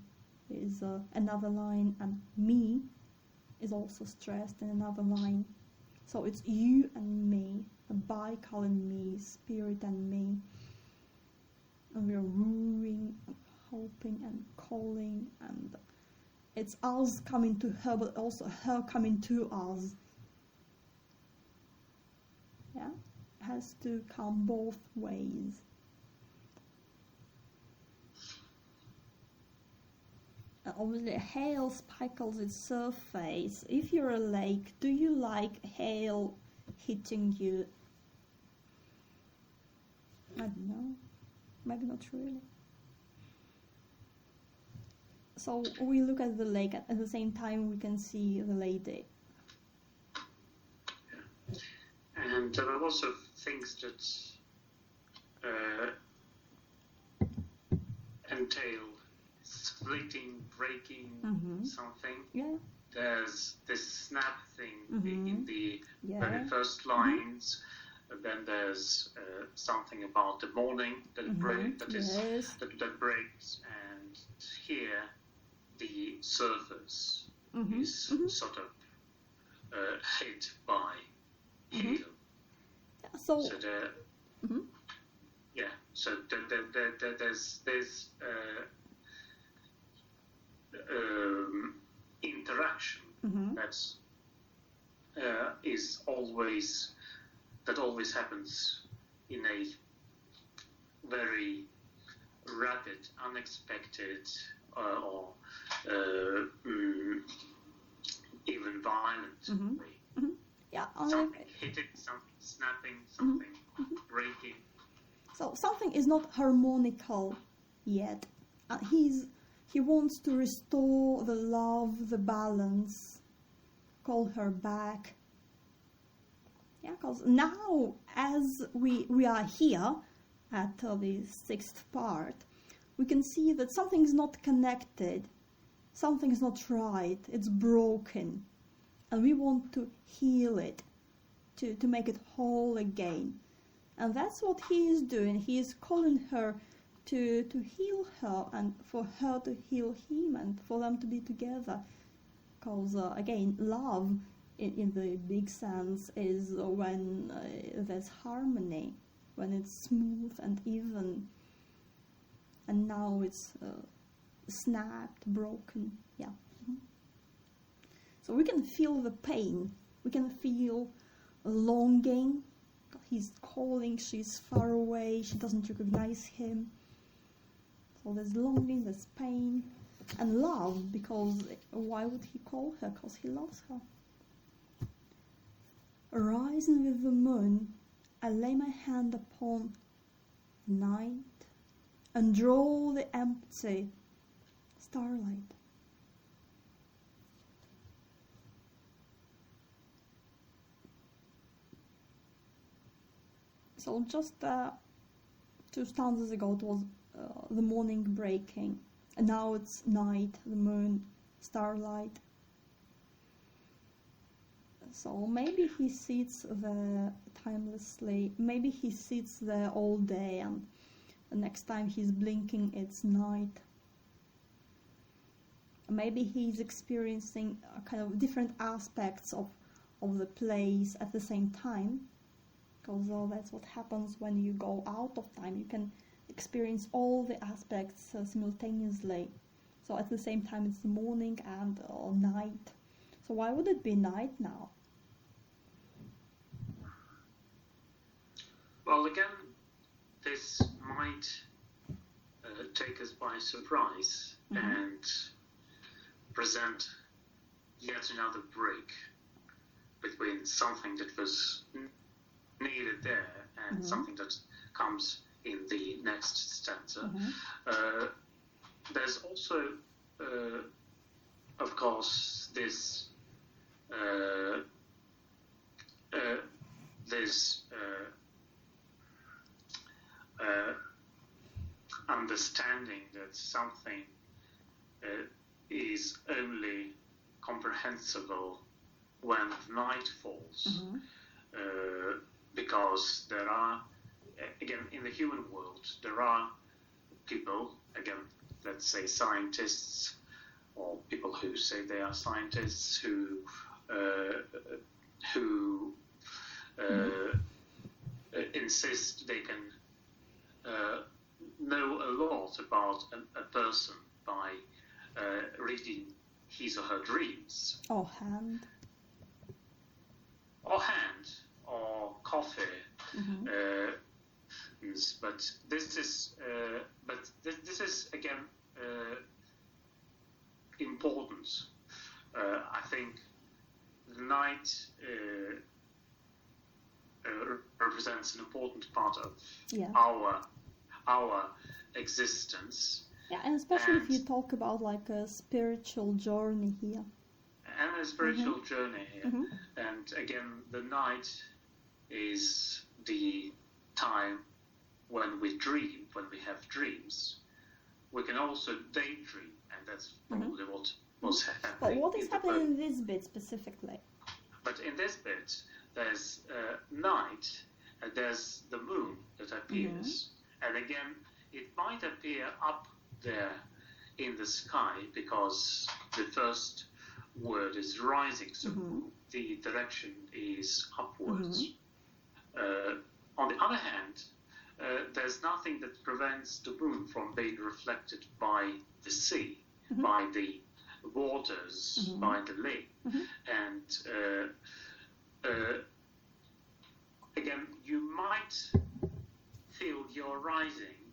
is another line, and me is also stressed in another line. So it's you and me, the Baikal and me, spirit and me. And we're wooing and hoping and calling, and it's us coming to her, but also her coming to us. Yeah, it has to come both ways. And obviously, hail sparkles its surface. If you're a lake, do you like hail hitting you? I don't know. Maybe not really. So we look at the lake, at the same time we can see the lady. Yeah. And there are also things that entail splitting, breaking something. Yeah. There's this snap thing in the Yeah. very first lines. And then there's something about the morning that that breaks, and here the surface is sort of hit by hail. Yeah, so there's interaction that's that always happens in a very rapid, unexpected, or even violent way. yeah, Something hitting, something snapping, something breaking. So something is not harmonical yet. He wants to restore the love, the balance, call her back. Yeah, because now, as we are here at the sixth part, we can see that something's not connected, something's not right, it's broken, and we want to heal it, to make it whole again. And that's what he is doing. He is calling her to heal her, and for her to heal him, and for them to be together. Because, again, love, in the big sense, is when there's harmony, when it's smooth and even, and now it's snapped, broken. Yeah. So we can feel the pain, we can feel longing. He's calling, she's far away, she doesn't recognize him. So there's longing, there's pain, and love, because why would he call her? Because he loves her. Rising with the moon, I lay my hand upon night and draw the empty starlight. So just 2 stanzas ago it was the morning breaking, and now it's night, the moon, starlight. So maybe he sits there timelessly, maybe he sits there all day, and the next time he's blinking it's night. Maybe he's experiencing kind of different aspects of the place at the same time, because that's what happens when you go out of time. You can experience all the aspects simultaneously. So at the same time it's the morning and night. So why would it be night now? Well, again, this might take us by surprise and present yet another break between something that was needed there and something that comes in the next stanza. There's also, of course, this understanding that something is only comprehensible when night falls, because there are again, in the human world, there are people, again, let's say scientists, or people who say they are scientists, who insist they can know a lot about a person by reading his or her dreams. Or hand. Or hand, or coffee. But this is again important. I think the night represents an important part of our existence. Yeah, and especially if you talk about like a spiritual journey here. And a spiritual journey here. And again, the night is the time when we dream, when we have dreams. We can also daydream, and that's probably what was happening. But what is happening in this bit specifically? But in this bit, there's night, and there's the moon that appears. And again, it might appear up there in the sky because the first word is rising, so the direction is upwards. On the other hand, there's nothing that prevents the moon from being reflected by the sea, by the waters, by the lake. And again, you might feel you're rising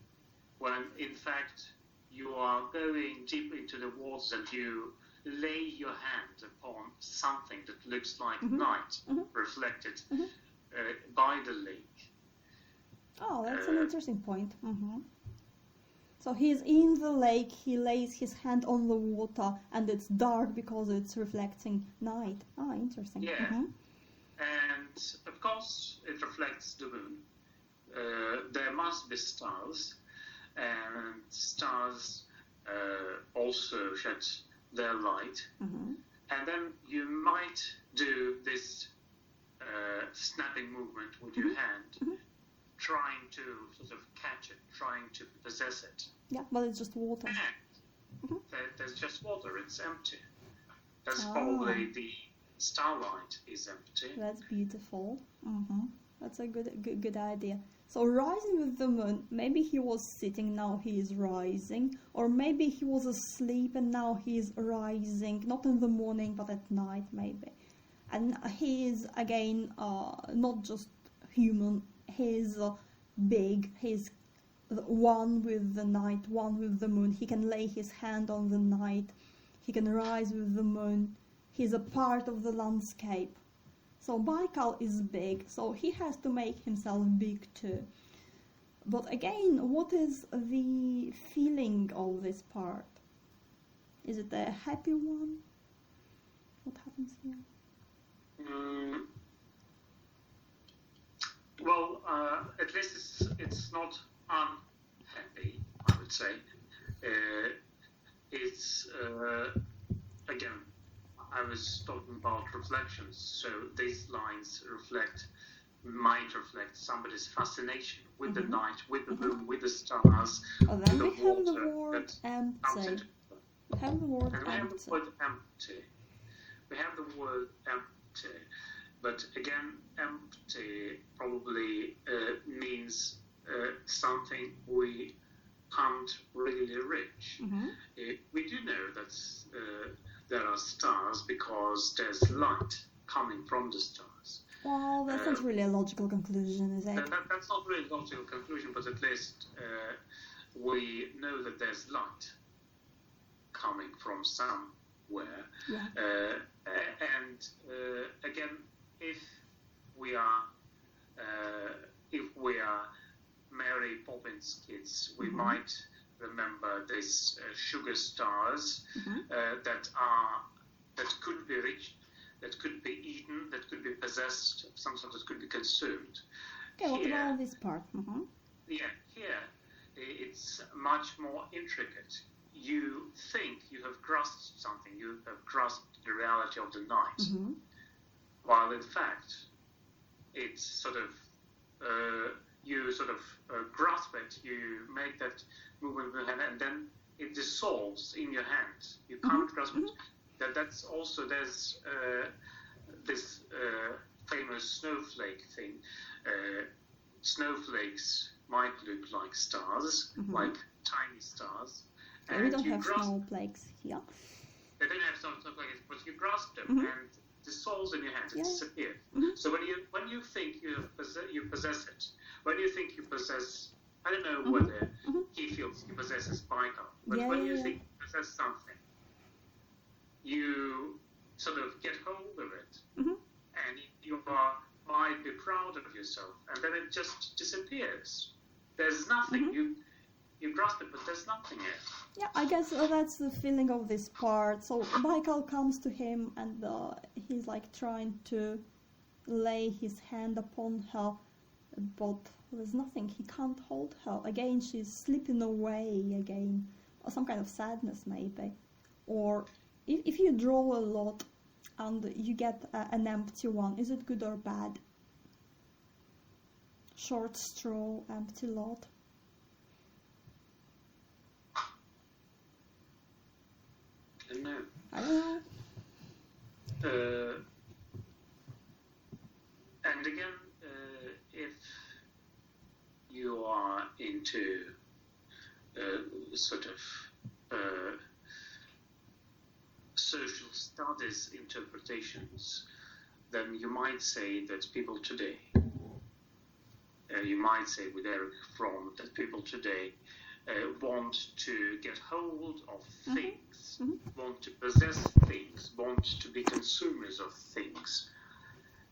when in fact you are going deep into the waters and you lay your hand upon something that looks like night reflected by the lake. Oh, that's an interesting point. So he's in the lake, he lays his hand on the water, and it's dark because it's reflecting night. Ah, interesting. Yeah. And of course it reflects the moon. There must be stars, and stars also shed their light. And then you might do this snapping movement with your hand, trying to sort of catch it, trying to possess it. Yeah, but it's just water. And there's just water, it's empty. That's probably the starlight is empty. That's beautiful. That's a good idea. So rising with the moon, maybe he was sitting, now he is rising, or maybe he was asleep and now he is rising, not in the morning but at night maybe. And he is again not just human, he's big, he's one with the night, one with the moon. He can lay his hand on the night, he can rise with the moon, he's a part of the landscape. So Baikal is big, so he has to make himself big too. But again, what is the feeling of this part? Is it a happy one? What happens here? Well, at least it's not unhappy, I would say. It's, again, I was talking about reflections, so these lines might reflect somebody's fascination with the night, with the moon, with the stars, with the water. We have the word empty. We have the word empty. We have the word empty. But again, empty probably means something we can't really reach. We do know that there are stars because there's light coming from the stars. Well, that's not really a logical conclusion, is it? That's not really a logical conclusion, but at least we know that there's light coming from somewhere. And again, if we are Mary Poppins kids, we might remember these sugar stars that could be reached, that could be eaten, that could be possessed, something that could be consumed. Okay, what about this part? Yeah, here it's much more intricate. You think you have grasped something, you have grasped the reality of the night, while in fact it's sort of you sort of grasp it, you make that movement with the hand, and then it dissolves in your hand. You can't grasp it. That's also, there's this famous snowflake thing. Snowflakes might look like stars, like tiny stars. And we don't have snowflakes here. They don't have snowflakes, but you grasp them and it dissolves in your hand. It disappears. So when you think you possess it, when you think you possess, I don't know whether he feels he possesses Baikal, but when you think you possess something, you sort of get hold of it, and you might be proud of yourself, and then it just disappears. There's nothing. You grasp it, but there's nothing here. Yeah, I guess that's the feeling of this part. So Baikal comes to him, and he's like trying to lay his hand upon her, but there's nothing. He can't hold her. Again, she's slipping away again, or some kind of sadness maybe. Or if you draw a lot and you get an empty one, is it good or bad? Short straw, empty lot. No. I don't know. And again, if you are into sort of social studies interpretations, then you might say that people today, you might say with Eric Fromm, that people today want to get hold of things, want to possess things, want to be consumers of things.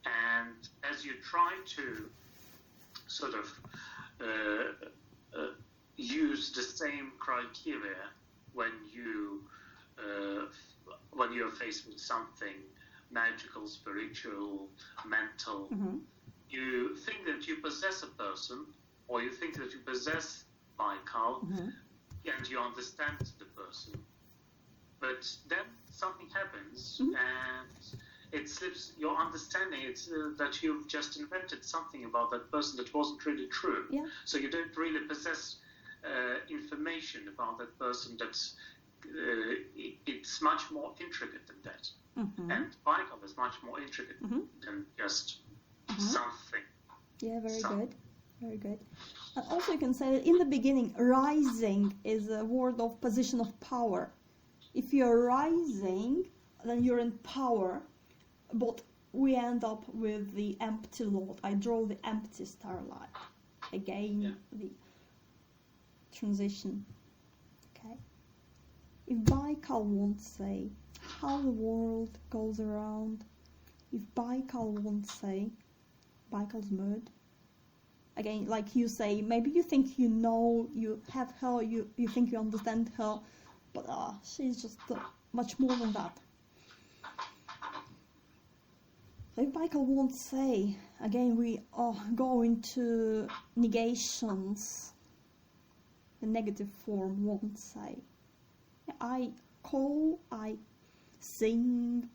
And as you try to sort of use the same criteria when you're faced with something magical, spiritual, mental, you think that you possess a person, or you think that you possess Baikal, and you understand the person. But then something happens, and it slips your understanding. It's that you've just invented something about that person that wasn't really true. Yeah. So you don't really possess information about that person that's it's much more intricate than that. And Baikal is much more intricate than just something. Yeah, very good. And also you can say that in the beginning, rising is a word of position of power. If you're rising, then you're in power, but we end up with the empty lot. I draw the empty starlight. Again, the transition. Okay. If Baikal won't say how the world goes around, if Baikal won't say Baikal's mood, again, like you say, maybe you think you know, you have her, you think you understand her, but she's just much more than that. So if Baikal won't say, again, we go into negations. The negative form won't say. I call, I sing,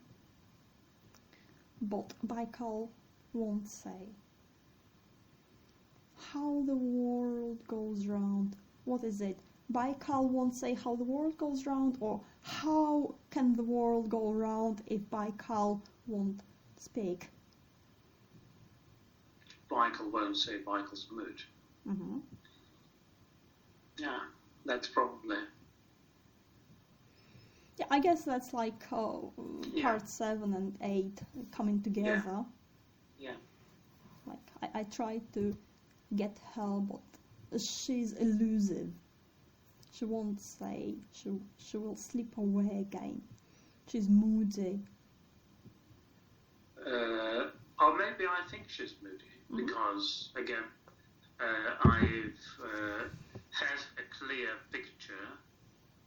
but Baikal won't say. How the world goes round. What is it? Baikal won't say how the world goes round, or how can the world go round if Baikal won't speak? Baikal won't say Baikal's mood. Yeah, that's probably. Yeah, I guess that's like part 7 and 8 coming together. Yeah. Like I try to get her, but she's elusive. She won't say. She will slip away again. She's moody. Or maybe I think she's moody because again, I've had a clear picture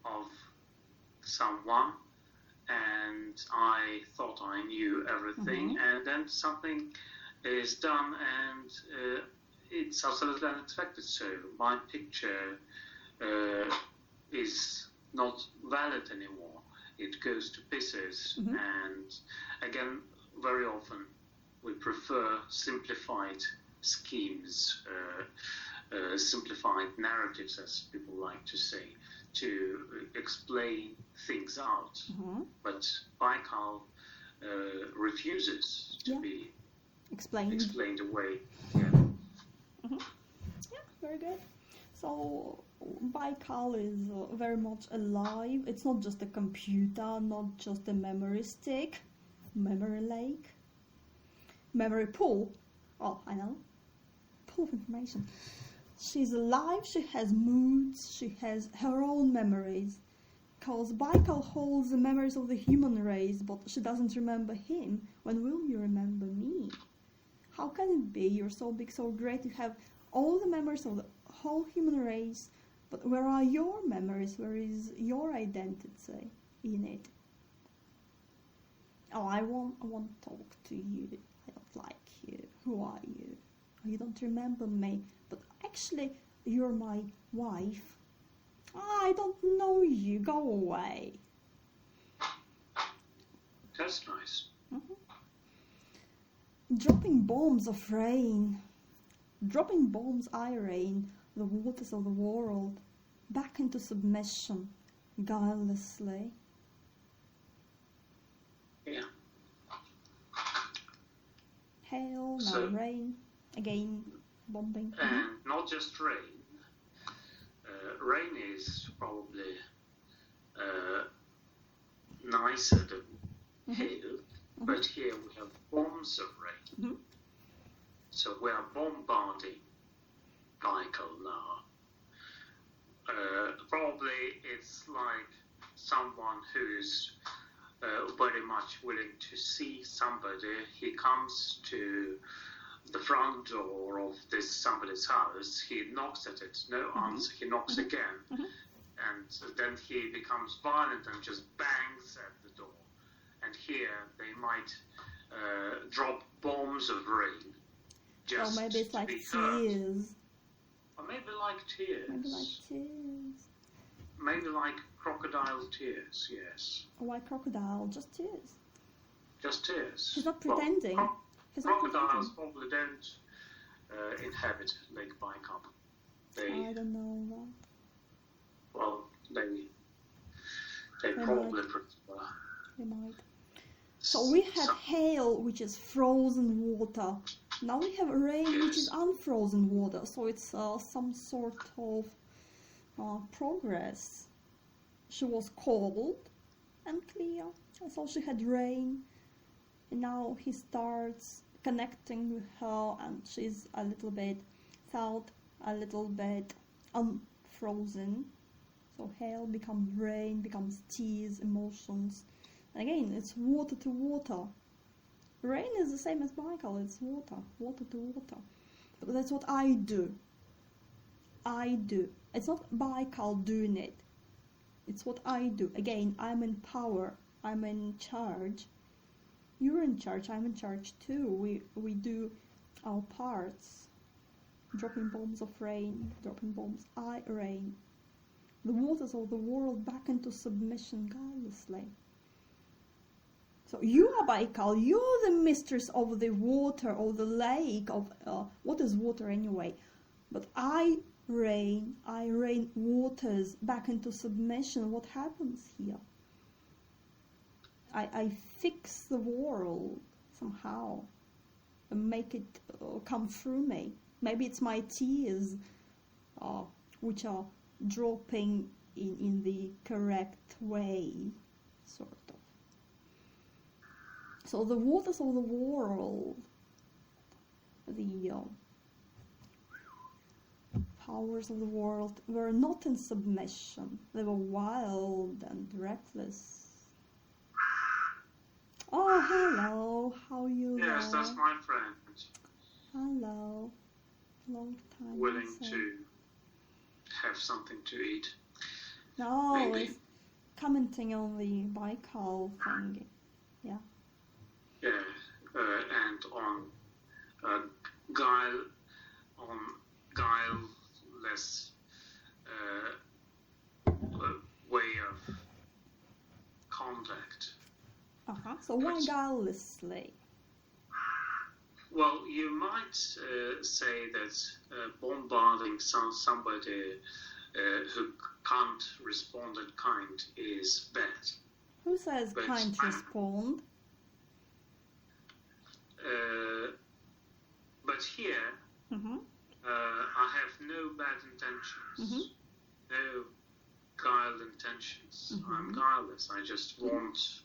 of someone, and I thought I knew everything, and then something is done, and it's absolutely unexpected. So my picture is not valid anymore. It goes to pieces, and again, very often we prefer simplified schemes, simplified narratives, as people like to say, to explain things out. But Baikal refuses to be explained away. Yeah, very good. So Baikal is very much alive. It's not just a computer, not just a memory stick, memory lake, memory pool. Oh, I know. Pool of information. She's alive, she has moods, she has her own memories. Because Baikal holds the memories of the human race, but she doesn't remember him. When will you remember me? How can it be? You're so big, so great, you have all the memories of the whole human race, but where are your memories? Where is your identity in it? Oh, I won't talk to you. I don't like you. Who are you? You don't remember me, but actually you're my wife. I don't know you. Go away. That's nice. Dropping bombs of rain. Dropping bombs I rain, the waters of the world, back into submission, guilelessly. Yeah. Hail, now rain, again bombing. And not just rain. Rain is probably nicer than hail, but here we have bombs of rain. So we are bombarding Baikal now. Probably it's like someone who's very much willing to see somebody. He comes to the front door of this somebody's house, he knocks at it, no answer, he knocks again, and then he becomes violent and just bangs at the door. And here they might drop bombs of rain. Just or maybe it's like tears. Or maybe like tears. Maybe like tears. Maybe like crocodile tears, yes. Why crocodile? Just tears. Just tears. He's not pretending. Crocodiles probably don't inhabit Lake Baikal. I don't know that. Well, they probably prefer. They might. So we have hail, which is frozen water. Now we have rain, which is unfrozen water. So it's some sort of progress. She was cold and clear, and so she had rain. And now he starts connecting with her, and she's a little bit thawed, a little bit unfrozen. So hail becomes rain, becomes tears, emotions. And again, it's water to water. Rain is the same as Baikal, it's water, water to water. But that's what I do. I do. It's not Baikal doing it. It's what I do. Again, I'm in power. I'm in charge. You're in charge. I'm in charge too. We do our parts. Dropping bombs of rain. Dropping bombs. I rain. The waters of the world back into submission guilelessly. So you are Baikal. You're the mistress of the water, of the lake, of what is water anyway? But I rain waters back into submission. What happens here? I fix the world somehow and make it come through me. Maybe it's my tears which are dropping in the correct way, sort of. So the waters of the world, the powers of the world were not in submission. They were wild and reckless. Oh, hello. How are you? Yes, that's my friend. Hello. Long time. Willing to have something to eat. No, Maybe. it's commenting on the Baikal thing. Yeah. Yeah, and on guileless way of contact. So why guilelessly? Well, you might say that bombarding somebody who can't respond in kind is bad. Who says can't respond? But here, I have no bad intentions, no guile intentions. I'm guileless. I just want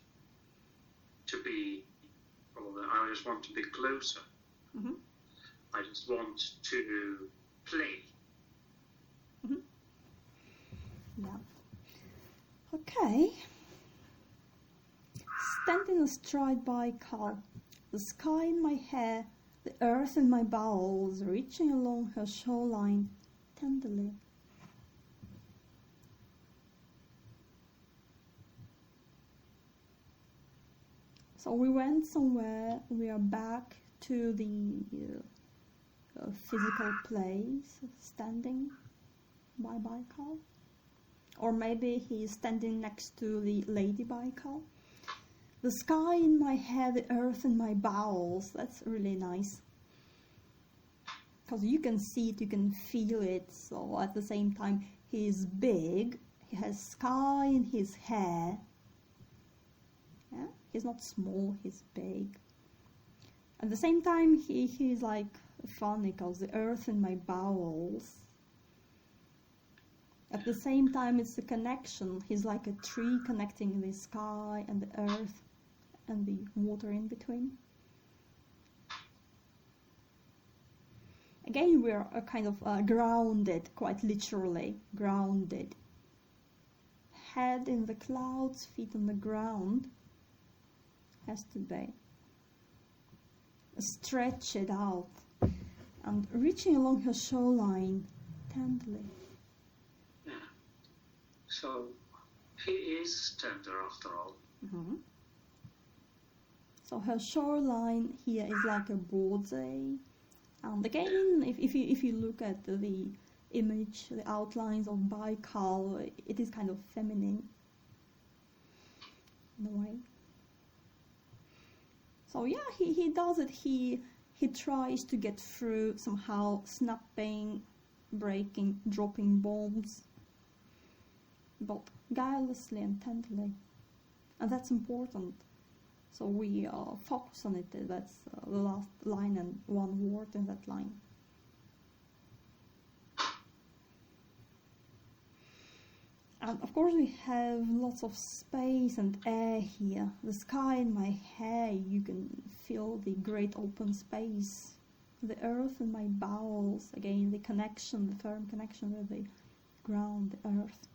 to be, I just want to be closer. I just want to play. Yeah. Okay. Standing astride Baikal, the sky in my hair, the earth in my bowels, reaching along her shoreline tenderly. So we went somewhere, we are back to the physical place, standing by Baikal. Or maybe he's standing next to the Lady Baikal. The sky in my head, the earth in my bowels. That's really nice. Because you can see it, you can feel it. So at the same time, he's big. He has sky in his hair. Yeah? He's not small, he's big. At the same time, he's like funny because the earth in my bowels. At the same time, it's the connection. He's like a tree connecting the sky and the earth and the water in between. Again, we are kind of grounded, quite literally grounded. Head in the clouds, feet on the ground. Has to be. Stretch it out and reaching along her shoreline tenderly. So, he is tender after all. So her shoreline here is like a border. And again, if you look at the image, the outlines of Baikal, it is kind of feminine in a way. So yeah, he does it. He tries to get through somehow, snapping, breaking, dropping bombs. But guilelessly and tenderly, and that's important. So we focus on it. That's the last line and one word in that line. And of course we have lots of space and air here. The sky in my hair, you can feel the great open space. The earth in my bowels, again the connection, the firm connection with the ground, the earth.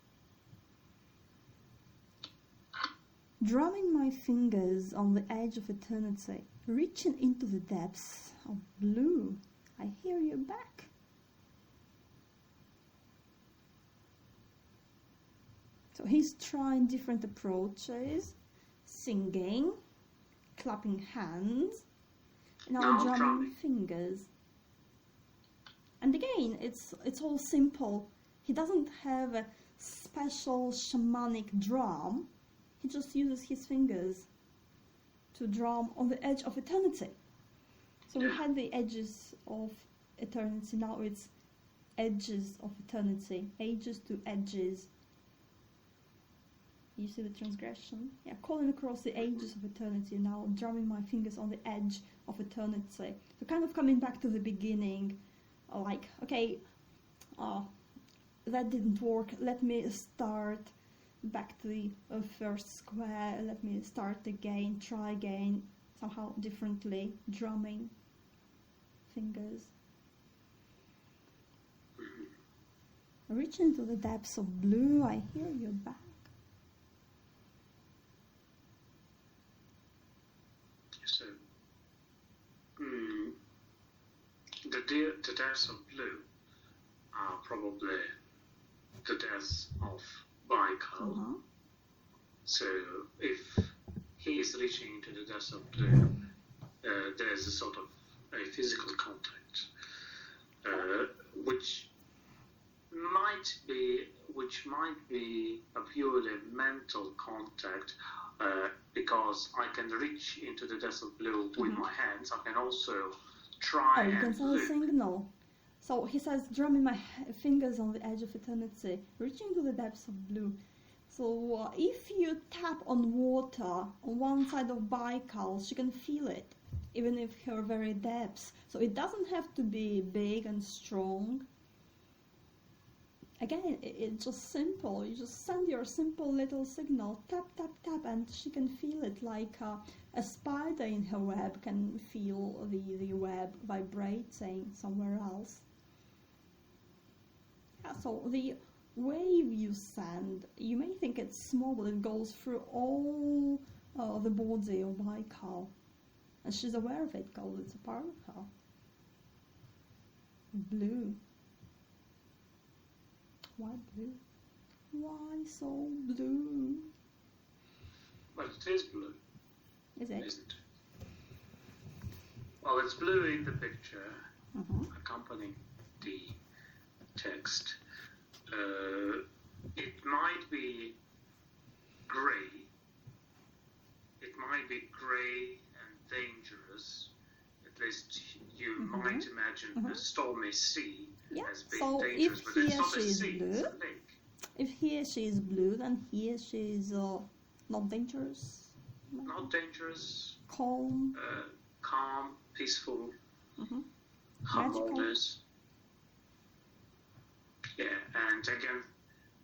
Drumming my fingers on the edge of eternity, reaching into the depths of blue, I hear you back. So he's trying different approaches, singing, clapping hands, now drumming fingers. And again, it's all simple. He doesn't have a special shamanic drum. He just uses his fingers to drum on the edge of eternity. So we had the edges of eternity, now it's edges of eternity, ages to edges. You see the transgression? Yeah, calling across the ages of eternity, now drumming my fingers on the edge of eternity. So kind of coming back to the beginning, like, okay, that didn't work, let me start back to the first square, let me start again, try again, somehow differently, drumming fingers. Reaching to the depths of blue, I hear you back. So, the depths of blue are probably the depths of Baikal. So if he is reaching into the depths of blue, there's a sort of a physical contact, which might be a purely mental contact, because I can reach into the depths of blue with my hands. I can also try you can and send a look. signal. So he says, drumming my fingers on the edge of eternity, reaching to the depths of blue. So if you tap on water on one side of Baikal, she can feel it, even if her very depths. So it doesn't have to be big and strong. Again, it's just simple. You just send your simple little signal, tap, tap, tap, and she can feel it like a spider in her web can feel the web vibrating somewhere else. Yeah, so the wave you send, you may think it's small, but it goes through all the body of Baikal. And she's aware of it because it's a part of her. Blue. Why blue? Why so blue? Well, it is blue, Is it? isn't it? Well, it's blue in the picture, accompanying the text. It might be grey. It might be grey and dangerous. At least you might imagine a stormy sea as being so dangerous, if but he it's or not a she is sea, it's blue, a lake. if he or she is blue, then he or she is not dangerous, Not dangerous, calm, calm, peaceful, magical. harmonious. Yeah, and again,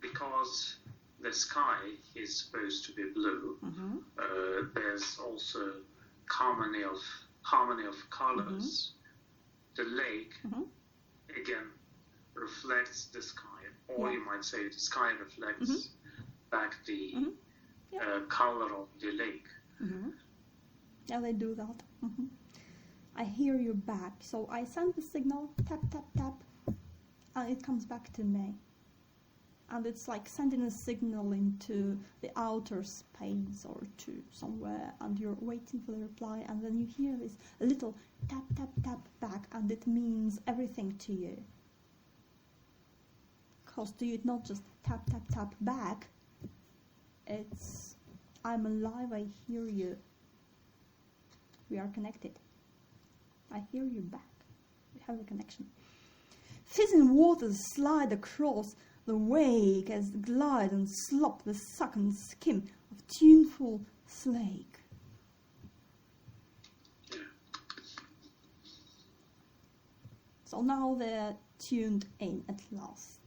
because the sky is supposed to be blue, there's also harmony of colors. The lake, again, reflects the sky, or you might say the sky reflects back the color of the lake. Yeah, they do that. I hear you back. So I send the signal, tap, tap, tap, and it comes back to me. And it's like sending a signal into the outer space or to somewhere, and you're waiting for the reply, and then you hear this little tap, tap, tap back, and it means everything to you. Because to you, it's not just tap, tap, tap back. It's, I'm alive, I hear you. We are connected. I hear you back. We have a connection. Fizzing waters slide across the wake as glide and slop the suck and skim of tuneful slake. So now they're tuned in at last.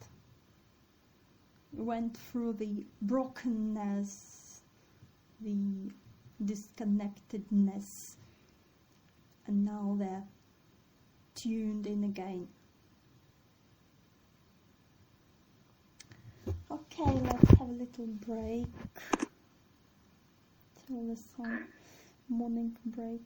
We went through the brokenness, the disconnectedness, and now they're tuned in again. Okay, let's have a little break till the sun, morning break.